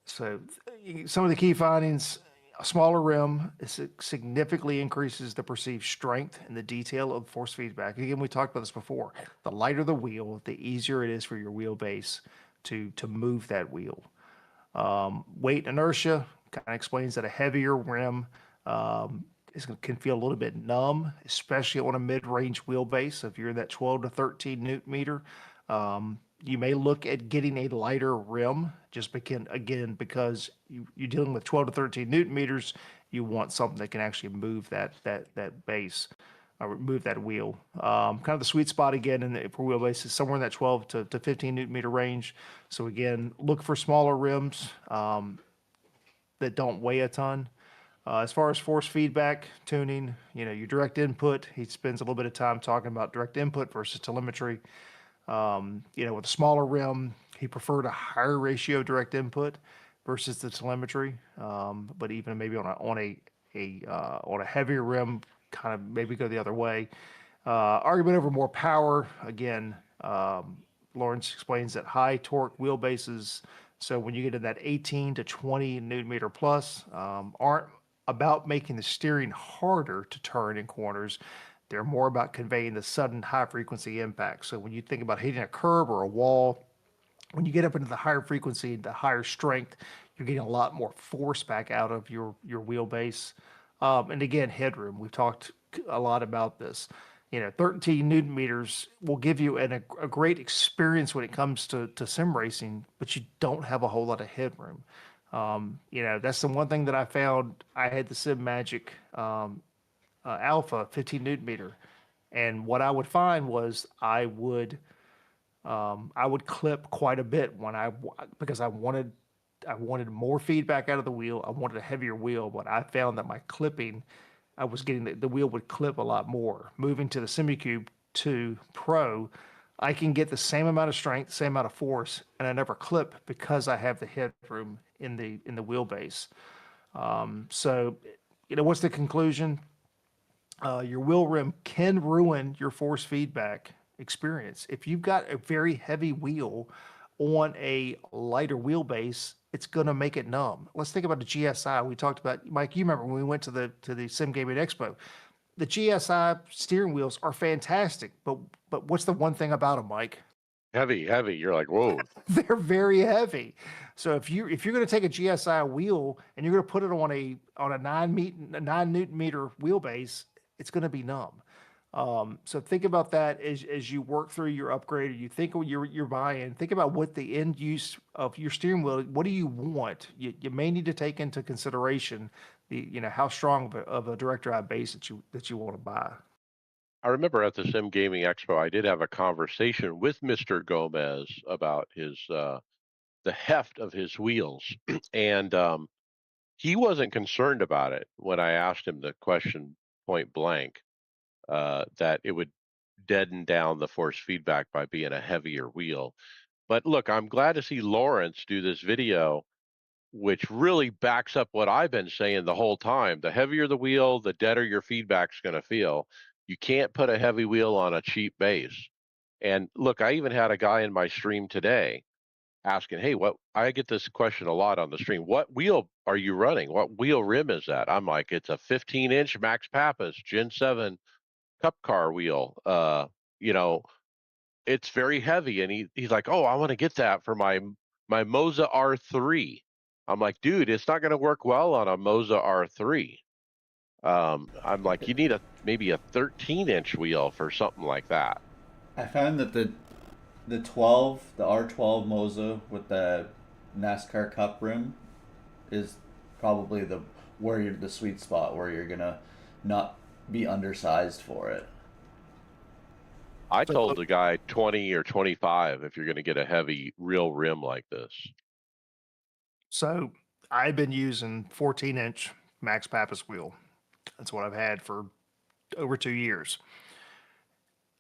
some of the key findings: a smaller rim significantly increases the perceived strength and the detail of force feedback. Again, we talked about this before. The lighter the wheel, the easier it is for your wheelbase to move that wheel. Weight inertia kind of explains that a heavier rim can feel a little bit numb, especially on a mid-range wheelbase. So if you're in that 12 to 13 newton meter, you may look at getting a lighter rim just because you're dealing with 12 to 13 newton meters. You want something that can actually move that base or move that wheel. Kind of the sweet spot again for wheelbase is somewhere in that 12 to 15 newton meter range. So again, look for smaller rims that don't weigh a ton. As far as force feedback tuning, your direct input, he spends a little bit of time talking about direct input versus telemetry. With a smaller rim, he preferred a higher ratio direct input versus the telemetry. But even maybe on a heavier rim, kind of maybe go the other way. Argument over more power. Again, Lawrence explains that high torque wheelbases, so when you get in that 18 to 20 newton meter plus, aren't about making the steering harder to turn in corners. They're more about conveying the sudden high frequency impact. So when you think about hitting a curb or a wall, when you get up into the higher frequency, the higher strength, you're getting a lot more force back out of your wheelbase. And again, headroom. We've talked a lot about this. 13 newton meters will give you a great experience when it comes to sim racing, but you don't have a whole lot of headroom. That's the one thing that I found. I had the Sim Magic Alpha 15 newton meter, and what I would find was I would clip quite a bit because I wanted more feedback out of the wheel. I wanted a heavier wheel, but I found that my clipping, I was getting the wheel would clip a lot more. Moving to the SemiCube 2 Pro, I can get the same amount of strength, same amount of force, and I never clip because I have the headroom in the wheelbase. So, what's the conclusion? Your wheel rim can ruin your force feedback experience. If you've got a very heavy wheel on a lighter wheelbase, it's going to make it numb. Let's think about the GSI. We talked about, Mike, you remember when we went to the Sim Gaming Expo. The GSI steering wheels are fantastic, but what's the one thing about them, Mike? Heavy, heavy. You're like, whoa. They're very heavy. So if you're going to take a GSI wheel and you're going to put it on a 9 newton meter wheelbase, it's going to be numb. So think about that as you work through your upgrade, or you think what you're buying. Think about what the end use of your steering wheel. What do you want? You may need to take into consideration how strong of a direct drive base that you want to buy. I remember at the Sim Gaming Expo, I did have a conversation with Mr. Gomez about the heft of his wheels, and he wasn't concerned about it when I asked him the question point blank, that it would deaden down the force feedback by being a heavier wheel. But look, I'm glad to see Lawrence do this video, which really backs up what I've been saying the whole time. The heavier the wheel, the deader your feedback's going to feel. You can't put a heavy wheel on a cheap base. And look, I even had a guy in my stream today asking, "Hey, what?" I get this question a lot on the stream. What wheel are you running? What wheel rim is that? I'm like, it's a 15-inch Max Pappas Gen 7 Cup car wheel. You know, it's very heavy, and he's like, "Oh, I want to get that for my Moza R3." I'm like, "Dude, it's not going to work well on a Moza R3." I'm like, "You need maybe a 13-inch wheel for something like that." I found that the R12 Moza with the NASCAR Cup rim is probably the sweet spot where you're gonna not be undersized for it. I But told look, the guy 20 or 25 if you're going to get a heavy real rim like this. so I've been using 14-inch Max Pappas wheel. That's what I've had for over 2 years.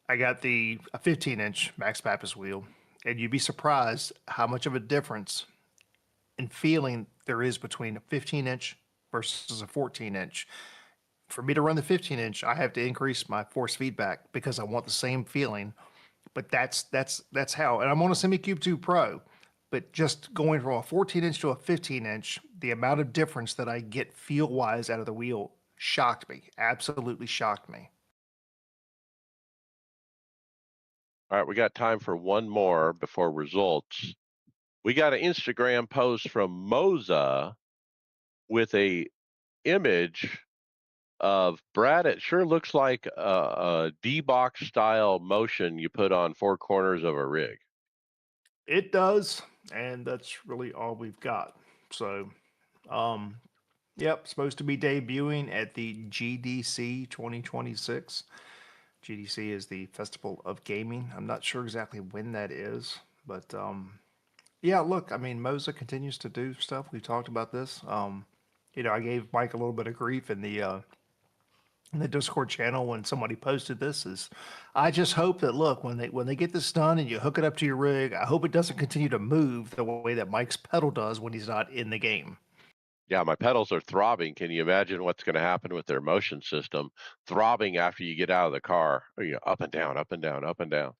I got the a 15-inch Max Pappas wheel, and you'd be surprised how much of a difference in feeling there is between a 15-inch versus a 14-inch. For me to run the 15-inch, I have to increase my force feedback because I want the same feeling. But that's how. And I'm on a SemiCube 2 Pro. But just going from a 14-inch to a 15-inch, the amount of difference that I get feel wise out of the wheel shocked me. Absolutely shocked me. All right, we got time for one more before results. We got an Instagram post from Moza with a image of Brad. It sure looks like a D-box style motion you put on four corners of a rig. It does, and that's really all we've got. So, um, yep, supposed to be debuting at the GDC 2026. GDC is the Festival of Gaming. I'm not sure exactly when that is, but yeah, look, I mean, Moza continues to do stuff. We talked about this. I gave Mike a little bit of grief in the Discord channel when somebody posted this. Is I just hope that look when they get this done and you hook it up to your rig, I hope it doesn't continue to move the way that Mike's pedal does when he's not in the game. Yeah, my pedals are throbbing. Can you imagine what's going to happen with their motion system throbbing after you get out of the car? Up and down, up and down, up and down.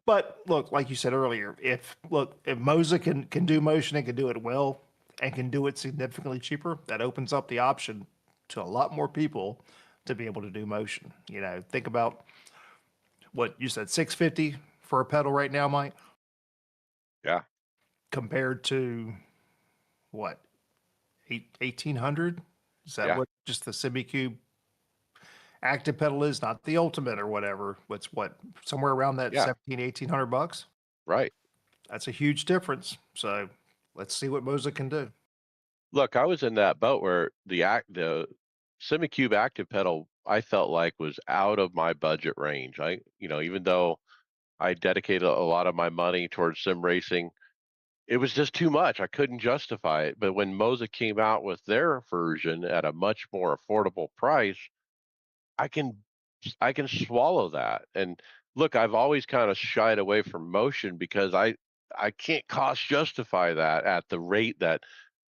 But look, like you said earlier, if Moza can do motion and can do it well and can do it significantly cheaper, that opens up the option to a lot more people to be able to do motion. Think about what you said, 650 for a pedal right now, Mike, Yeah, compared to what, 1800? Is that yeah, what just the SemiCube active pedal is? Not the ultimate or whatever. What's what, somewhere around that yeah, 1800 bucks? right. That's a huge difference. So let's see what Moza can do. Look, I was in that boat where the SemiCube active pedal I felt like was out of my budget range. Even though I dedicated a lot of my money towards sim racing, it was just too much. I couldn't justify it. But when Moza came out with their version at a much more affordable price, I can I can swallow that. And look, I've always kind of shied away from motion because I can't cost justify that at the rate that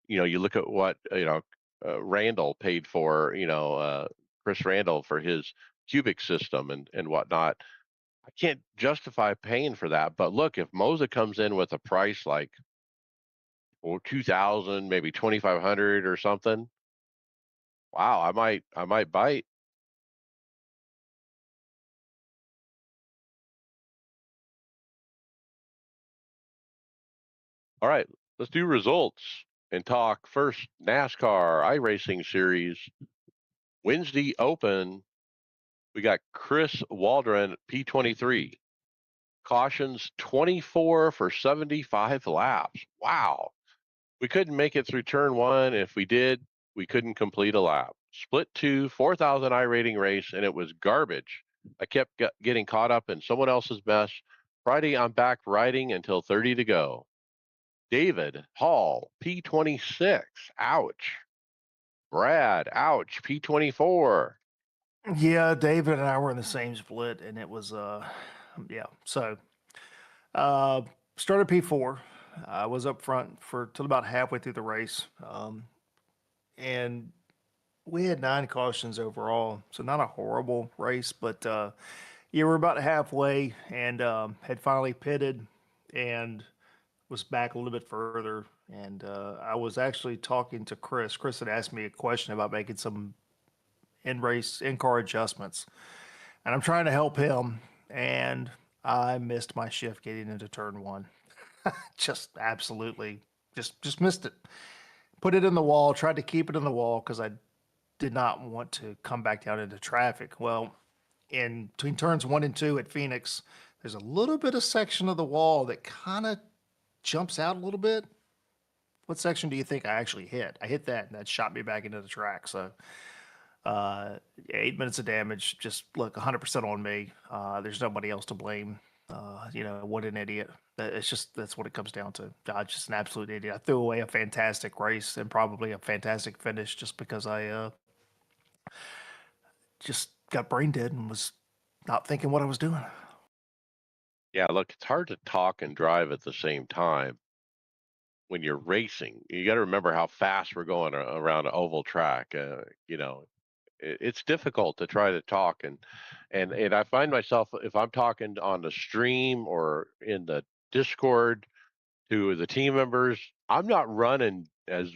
you look at what Randall paid for Chris Randall for his cubic system and whatnot. I can't justify paying for that. But look, if Moza comes in with a price like 2,000, maybe 2,500 or something, wow, I might bite. All right, let's do results and talk first NASCAR iRacing series Wednesday Open. We got Chris Waldron P23. Cautions 24 for 75 laps. Wow. We couldn't make it through turn one. If we did, we couldn't complete a lap. Split two, 4,000 I rating race, and it was garbage. I kept getting caught up in someone else's mess. Friday, I'm back riding until 30 to go. David Hall, P26. Ouch. Brad, ouch. P24. Yeah, David and I were in the same split, and it was yeah. So uh, started P4. I was up front for till about halfway through the race, and we had 9 cautions overall, so not a horrible race, but yeah, we're about halfway, and had finally pitted, and was back a little bit further, and I was actually talking to Chris. Chris had asked me a question about making some in car adjustments, and I'm trying to help him, and I missed my shift getting into turn one. Just absolutely, just missed it. Put it in the wall. Tried to keep it in the wall because I did not want to come back down into traffic. Well, in between turns one and two at Phoenix, there's a little bit of section of the wall that kind of jumps out a little bit. What section do you think I actually hit? I hit that, and that shot me back into the track. So Uh, 8 minutes of damage. Just look, 100% on me. There's nobody else to blame. What an idiot. It's just that's what it comes down to. I'm just an absolute idiot. I threw away a fantastic race and probably a fantastic finish just because I just got brain dead and was not thinking what I was doing. Yeah, look, it's hard to talk and drive at the same time when you're racing. You got to remember how fast we're going around an oval track. It's difficult to try to talk and I find myself if I'm talking on the stream or in the Discord to the team members, I'm not running as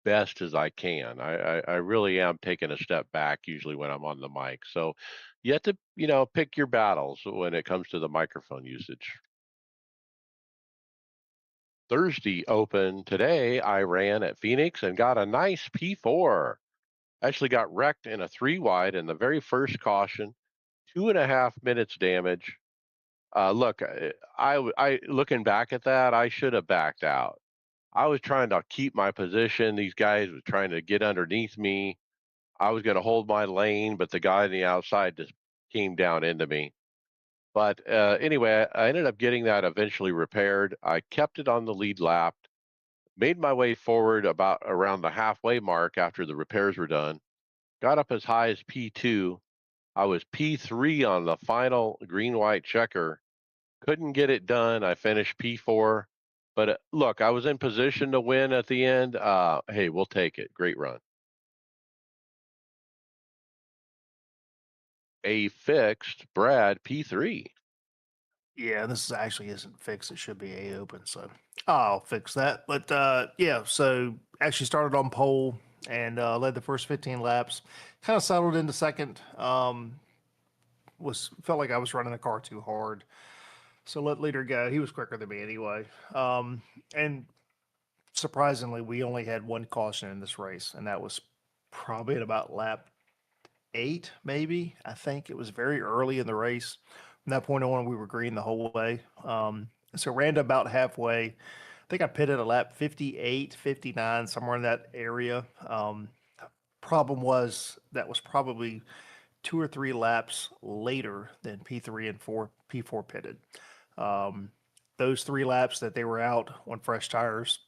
best as I can. I really am taking a step back usually when I'm on the mic. So you have to, pick your battles when it comes to the microphone usage. Thursday Open today, I ran at Phoenix and got a nice P4. Actually got wrecked in a three wide in the very first caution, 2.5 minutes damage. Look, looking back at that, I should have backed out. I was trying to keep my position. These guys were trying to get underneath me. I was going to hold my lane, but the guy on the outside just came down into me. But anyway, I ended up getting that eventually repaired. I kept it on the lead lap, made my way forward about around the halfway mark after the repairs were done, got up as high as P2. I was P3 on the final green white checker. Couldn't get it done. I finished P4. But look, I was in position to win at the end. Hey, we'll take it. Great run. A fixed Brad P3. Yeah, this actually isn't fixed. It should be a open, so I'll fix that. But yeah, so actually started on pole and led the first 15 laps. Kind of settled into second. Was felt like I was running the car too hard, so let leader go. He was quicker than me anyway. And surprisingly, we only had one caution in this race, and that was probably at about lap 8, maybe. I think it was very early in the race. From that point on, we were green the whole way. So ran to about halfway. I think I pitted at lap 58, 59, somewhere in that area. Problem was that was probably 2 or 3 laps later than P3 and P4 pitted. Those 3 laps that they were out on fresh tires,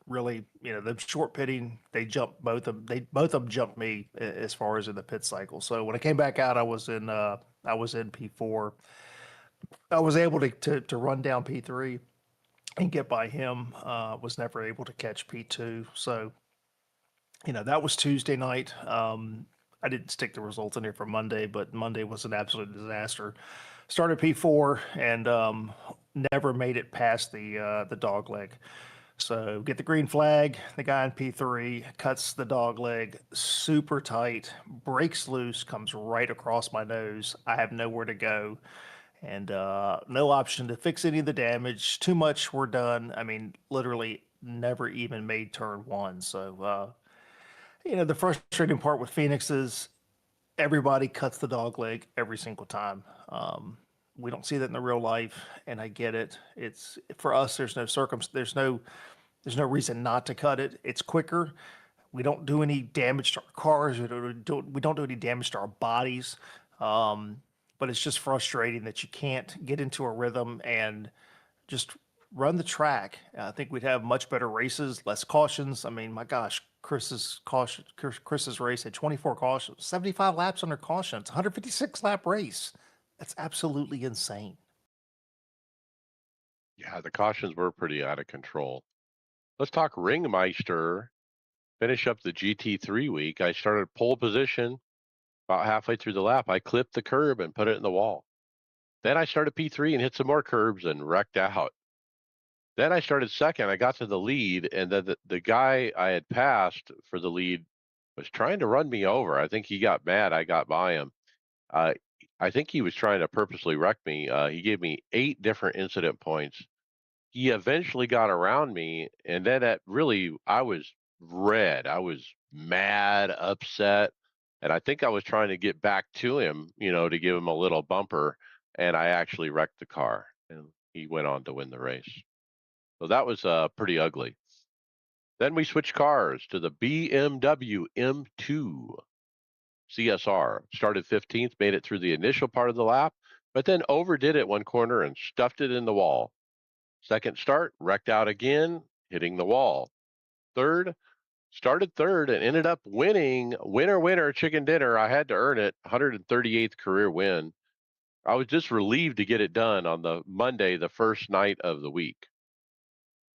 really, the short pitting, they jumped both of them. They both of them jumped me as far as in the pit cycle. So when I came back out, I was in P4. I was able to run down P3 and get by him. Was never able to catch P2. So that was Tuesday night. I didn't stick the results in here for Monday, but Monday was an absolute disaster. Started P4 and never made it past the dog leg. So get the green flag. The guy in P3 cuts the dog leg super tight, breaks loose, comes right across my nose. I have nowhere to go and no option to fix any of the damage. Too much, we're done. I mean, literally never even made turn one. So, the frustrating part with Phoenix is everybody cuts the dog leg every single time. We don't see that in the real life, and I get it. It's for us. There's no reason not to cut it. It's quicker. We don't do any damage to our cars. We don't do any damage to our bodies. But it's just frustrating that you can't get into a rhythm and just run the track. I think we'd have much better races, less cautions. I mean, my gosh, Chris's race had 24 cautions, 75 laps under caution. It's a 156 lap race. That's absolutely insane. Yeah, the cautions were pretty out of control. Let's talk Ringmeister. Finish up the GT3 week. I started pole position about halfway through the lap. I clipped the curb and put it in the wall. Then I started P3 and hit some more curbs and wrecked out. Then I started second. I got to the lead, and then the guy I had passed for the lead was trying to run me over. I think he got mad. I got by him. Uh, I think he was trying to purposely wreck me. He gave me 8 different incident points. He eventually got around me, and then I was red. I was mad, upset, and I think I was trying to get back to him, to give him a little bumper, and I actually wrecked the car, and he went on to win the race. So that was pretty ugly. Then we switched cars to the BMW M2. CSR. Started 15th, made it through the initial part of the lap, but then overdid it one corner and stuffed it in the wall. Second start, wrecked out again, hitting the wall. Third, started third and ended up winning. Winner, winner, chicken dinner. I had to earn it. 138th career win. I was just relieved to get it done on the Monday, the first night of the week.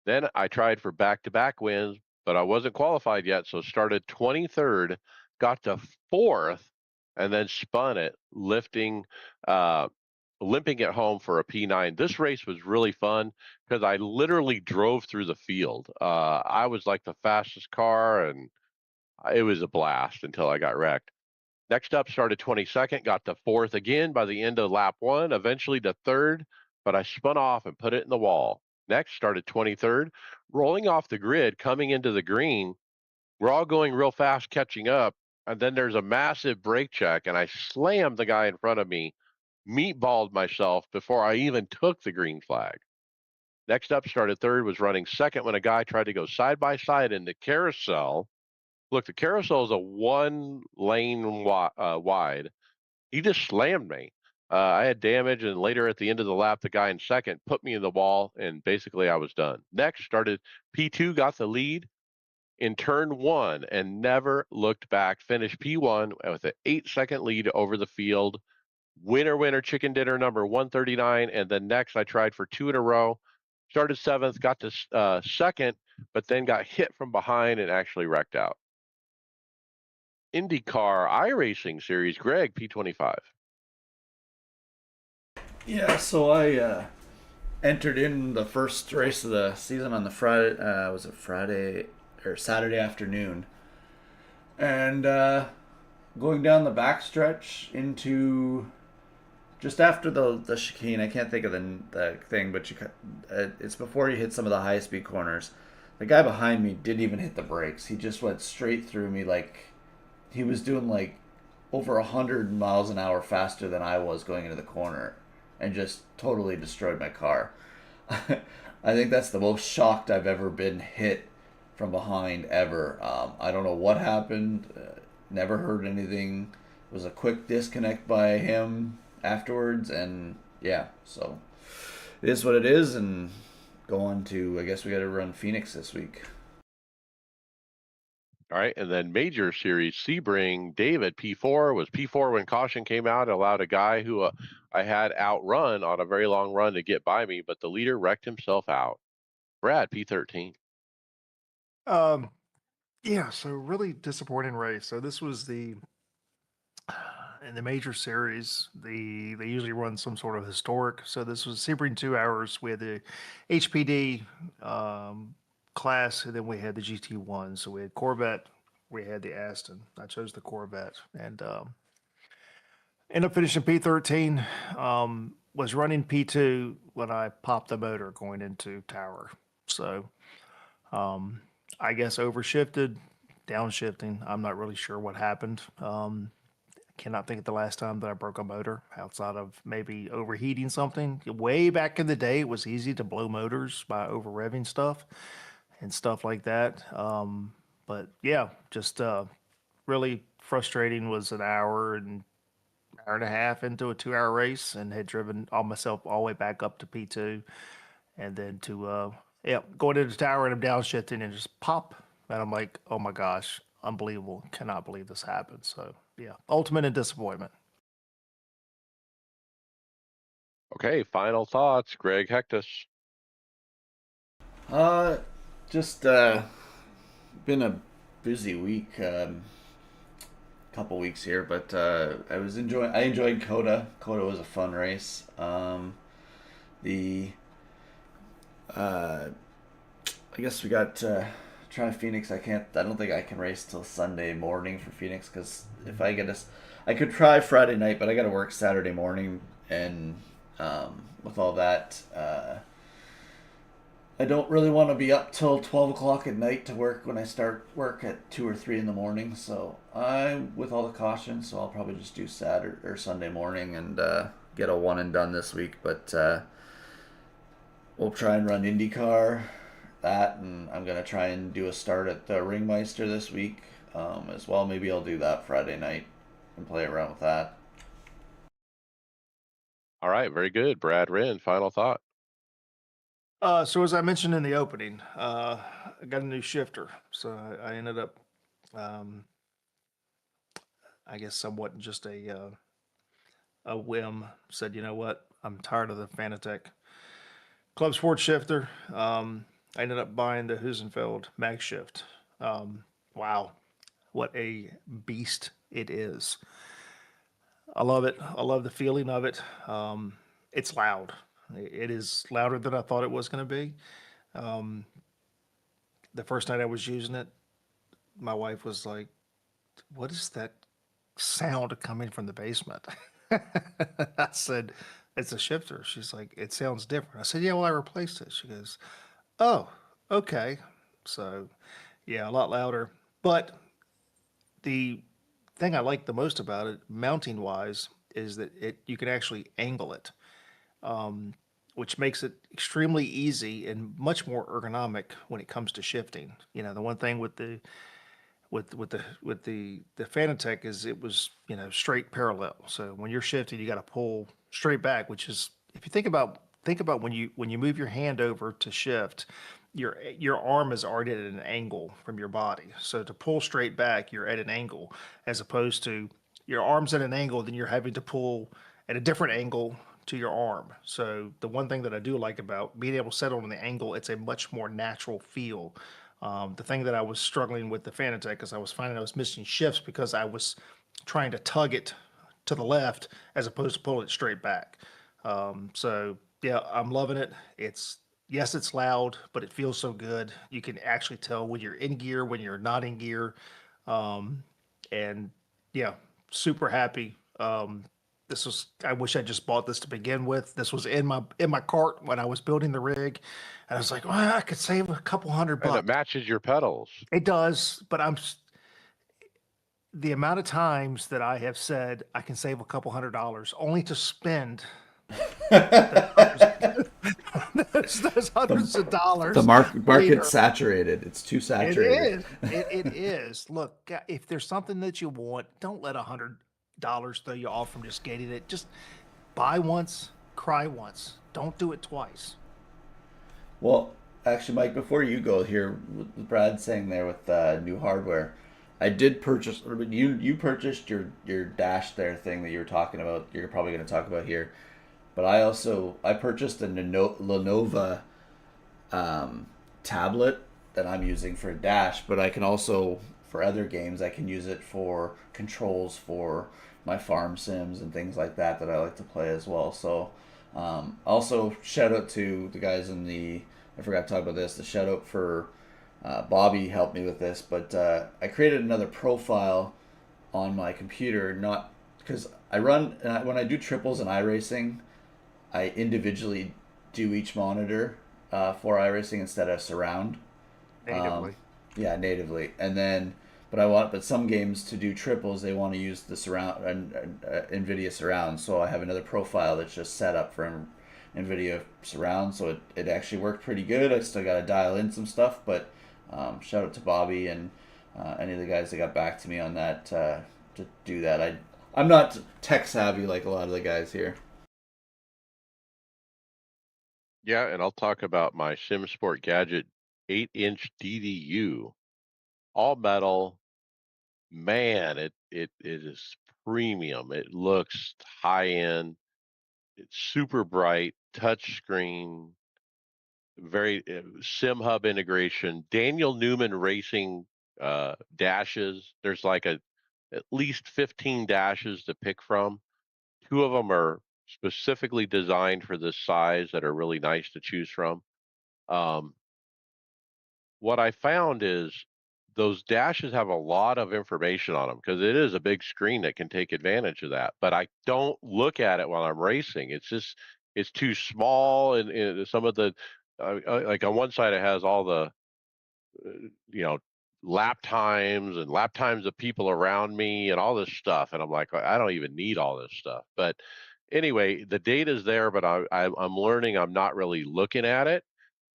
Then I tried for back-to-back wins, but I wasn't qualified yet, so started 23rd, got to fourth, and then spun it, uh, limping it home for a P9. This race was really fun because I literally drove through the field. I was like the fastest car, and it was a blast until I got wrecked. Next up, started 22nd, got to fourth again by the end of lap one, eventually to third, but I spun off and put it in the wall. Next, started 23rd, rolling off the grid, coming into the green. We're all going real fast, catching up, and then there's a massive brake check, and I slammed the guy in front of me, meatballed myself before I even took the green flag. Next up, started third, was running second when a guy tried to go side by side in the carousel. Look, the carousel is a one lane wide. He just slammed me. I had damage, and later at the end of the lap, the guy in second put me in the wall, and basically I was done. Next, started P2, got the lead in turn one, and never looked back. Finished P1 with an 8-second lead over the field. Winner, winner, chicken dinner number 139. And then next, I tried for two in a row. Started seventh, got to second, but then got hit from behind and actually wrecked out. IndyCar iRacing Series, Greg, P25. Yeah, so I entered in the first race of the season on the Friday. Was it Friday or Saturday afternoon? And going down the backstretch into just after the chicane. I can't think of the thing, but it's before you hit some of the high speed corners. The guy behind me didn't even hit the brakes. He just went straight through me like he was doing like over 100 miles an hour faster than I was going into the corner, and just totally destroyed my car. I think that's the most shocked I've ever been hit from behind ever. I don't know what happened. Never heard anything. It was a quick disconnect by him afterwards, and yeah, so it is what it is. And go on to, I guess we got to run Phoenix this week. All right, and then Major Series Sebring, David, P4, was P4 when caution came out, allowed a guy who I had outrun on a very long run to get by me, but the leader wrecked himself out. Brad, P13. Um, yeah, so really disappointing race. So this was the in the major series, they usually run some sort of historic. So this was Sebring 2 hours. We had the HPD class, and then we had the GT1. So we had Corvette, we had the Aston. I chose the Corvette, and ended up finishing P13. Was running P2 when I popped the motor going into tower. So I guess overshifted, downshifting. I'm not really sure what happened. Cannot think of the last time that I broke a motor outside of maybe overheating something. Way back in the day, it was easy to blow motors by over revving stuff and stuff like that. But yeah, just really frustrating. Was an hour and a half into a 2 hour race, and had driven all myself all the way back up to P2, and then to yeah, going into the tower, and I'm downshifting and just pop, and I'm like, oh my gosh, unbelievable! Cannot believe this happened. So yeah, ultimate in disappointment. Okay, final thoughts, Greg Hectus. Uh, just been a busy week. Couple weeks here, but I enjoyed Coda. Coda was a fun race. The I guess we got trying to Phoenix. I don't think I can race till Sunday morning for Phoenix, because if I get I could try Friday night, but I got to work Saturday morning, and with all that, I don't really want to be up till 12 o'clock at night to work when I start work at 2 or 3 in the morning. So with all the caution, so I'll probably just do Saturday or Sunday morning and get a one and done this week. But we'll try and run IndyCar, and I'm going to try and do a start at the Ringmeister this week as well. Maybe I'll do that Friday night. and play around with that. All right, very good. Brad Wren, final thought. So as I mentioned in the opening, I got a new shifter. So I ended up, um, I guess, somewhat just a whim. Said, you know what? I'm tired of the Fanatec Club Sport shifter. I ended up buying the Husenfeld Mag Shift. Wow, what a beast it is! I love it. I love the feeling of it. It's loud. It is louder than I thought it was going to be. Um, the first night I was using it, my wife was like, "What is that sound coming from the basement?" I said, "It's a shifter." She's like, "It sounds different." I said, "Yeah, well, I replaced it." She goes, "Oh, okay." So, yeah, a lot louder. But the thing I like the most about it, mounting wise, is that you can actually angle it, which makes it extremely easy and much more ergonomic when it comes to shifting. You know, the one thing with the Fanatec is it was, you know, straight parallel. So when you're shifting, you got to pull straight back, which is, if you think about when you move your hand over to shift, your arm is already at an angle from your body. So to pull straight back, you're at an angle, as opposed to your arm's at an angle, then you're having to pull at a different angle to your arm. So the one thing that I do like about being able to settle on the angle, it's a much more natural feel. The thing that I was struggling with the Fanatec is I was finding I was missing shifts because I was trying to tug it to the left as opposed to pulling it straight back. So yeah, I'm loving it. It's Yes, it's loud, but it feels so good. You can actually tell when you're in gear, when you're not in gear. Um, and yeah, super happy. I wish I just bought this to begin with. This was in my cart when I was building the rig, and I was like, well, I could save a couple hundred And it bucks. matches your pedals. It does, but the amount of times that I have said I can save a couple $100 only to spend those hundreds, those the hundreds of the dollars market's later. saturated. It's too It saturated. is. It is. Look, if there's something that you want, don't let $100 throw you off from just getting it. Just buy once, cry once. Don't do it twice. Well, actually, Mike, before you go here, with Brad saying there with new hardware, I did purchase. Or you purchased your dash there thing that you were talking about. You're probably going to talk about here, but I purchased a Lenovo tablet that I'm using for dash, but I can also for other games I can use it for controls for my farm sims and things like that I like to play as well. So also shout out to the guys in the I forgot to talk about this. The shout out for Bobby helped me with this, but I created another profile on my computer, not because I run when I do triples and iRacing, I individually do each monitor for iRacing instead of surround. Um, Natively. yeah, natively, and then but some games to do triples they want to use the surround NVIDIA surround. So I have another profile that's just set up for NVIDIA surround. So it actually worked pretty good. I still got to dial in some stuff, but shout out to Bobby and any of the guys that got back to me on that to do that. I'm not tech savvy like a lot of the guys here. Yeah, and I'll talk about my SimSport Gadget 8-inch DDU, all metal. Man, it is premium. It looks high end. It's super bright, touch screen, very sim hub integration. Daniel Newman Racing dashes. There's like at least 15 dashes to pick from. Two of them are specifically designed for this size that are really nice to choose from. Um, what I found is those dashes have a lot of information on them because it is a big screen that can take advantage of that. But I don't look at it while I'm racing. It's too small, and some of the like on one side it has all the uh, you know lap times of people around me and all this stuff, and I'm like I don't even need all this stuff. But anyway, the data's there, but I'm learning I'm not really looking at it,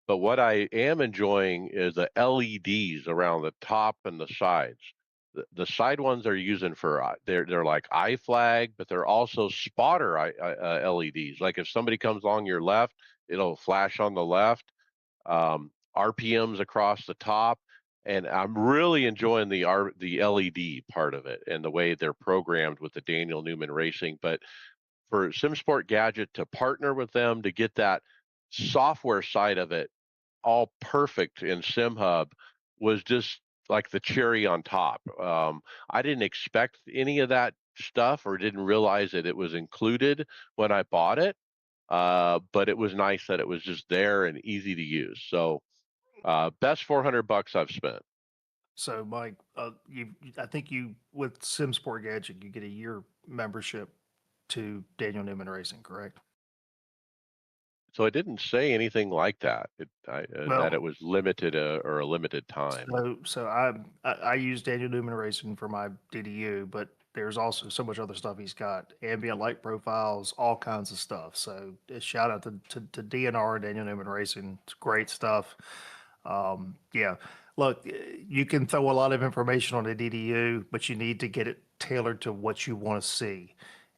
but what I am enjoying is the LEDs around the top and the sides. The side ones they're using for they're like eye flag, but they're also spotter LEDs. Like if somebody comes along your left, it'll flash on the left. RPMs across the top, and I'm really enjoying the LED part of it and the way they're programmed with the Daniel Newman Racing. But for SimSport Gadget to partner with them to get that software side of it all perfect in SimHub was just like the cherry on top. I didn't expect any of that stuff or didn't realize that it was included when I bought it. But it was nice that it was just there and easy to use. So best $400 I've spent. So, Mike, I think you with SimSport Gadget, you get a year membership to Daniel Newman Racing, correct? So it didn't say anything like that. That Well, it was limited or a limited time. I use Daniel Newman Racing for my DDU, but there's also so much other stuff he's got, ambient light profiles, all kinds of stuff. So shout out to DNR, Daniel Newman Racing. It's great stuff. Yeah, look, you can throw a lot of information on a DDU, but you need to get it tailored to what you want to see.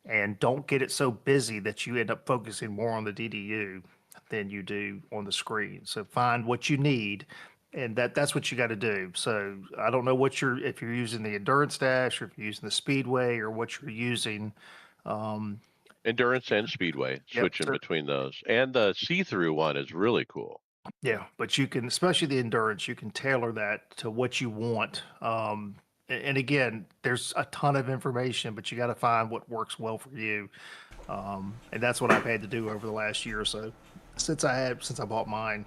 And don't get it so busy that you end up focusing more on the DDU than you do on the screen. So find what you need, and that's what you got to do. So I don't know what you're if you're using the endurance dash or if you're using the speedway or what you're using. Um, Endurance and Speedway, yep. switching between those. And the see-through one is really cool. Yeah, but you can, especially the endurance, you can tailor that to what you want. And again, there's a ton of information, but you got to find what works well for you. And that's what I've had to do over the last year or so since I bought mine.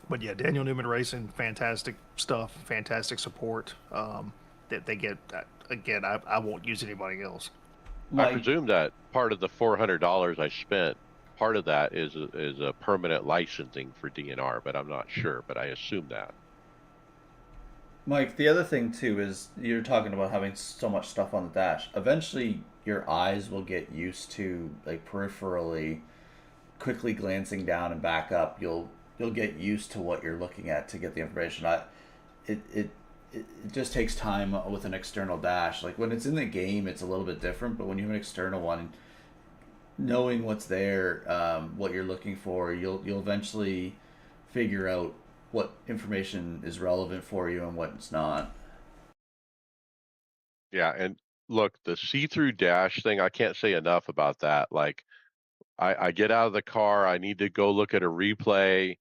But yeah, Daniel Newman Racing, fantastic stuff, fantastic support that they get. Again, I won't use anybody else. I Mike, presume that part of the $400 I spent, part of that is a permanent licensing for DNR, but I'm not sure. But I assume that. Mike, the other thing too is you're talking about having so much stuff on the dash. Eventually, your eyes will get used to like peripherally, quickly glancing down and back up. You'll get used to what you're looking at to get the information. It it it just takes time with an external dash. Like when it's in the game, it's a little bit different. But when you have an external one, knowing what's there, what you're looking for, you'll eventually figure out what information is relevant for you and what's not. Yeah, and look, the see-through dash thing, I can't say enough about that. Like I get out of the car, I need to go look at a replay.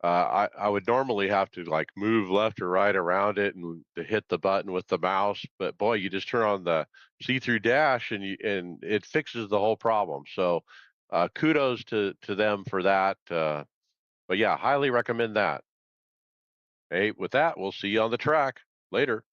I would normally have to like move left or right around it and to hit the button with the mouse, but boy, you just turn on the see-through dash and it fixes the whole problem. So kudos to them for that. But yeah, highly recommend that. Hey, with that, we'll see you on the track later.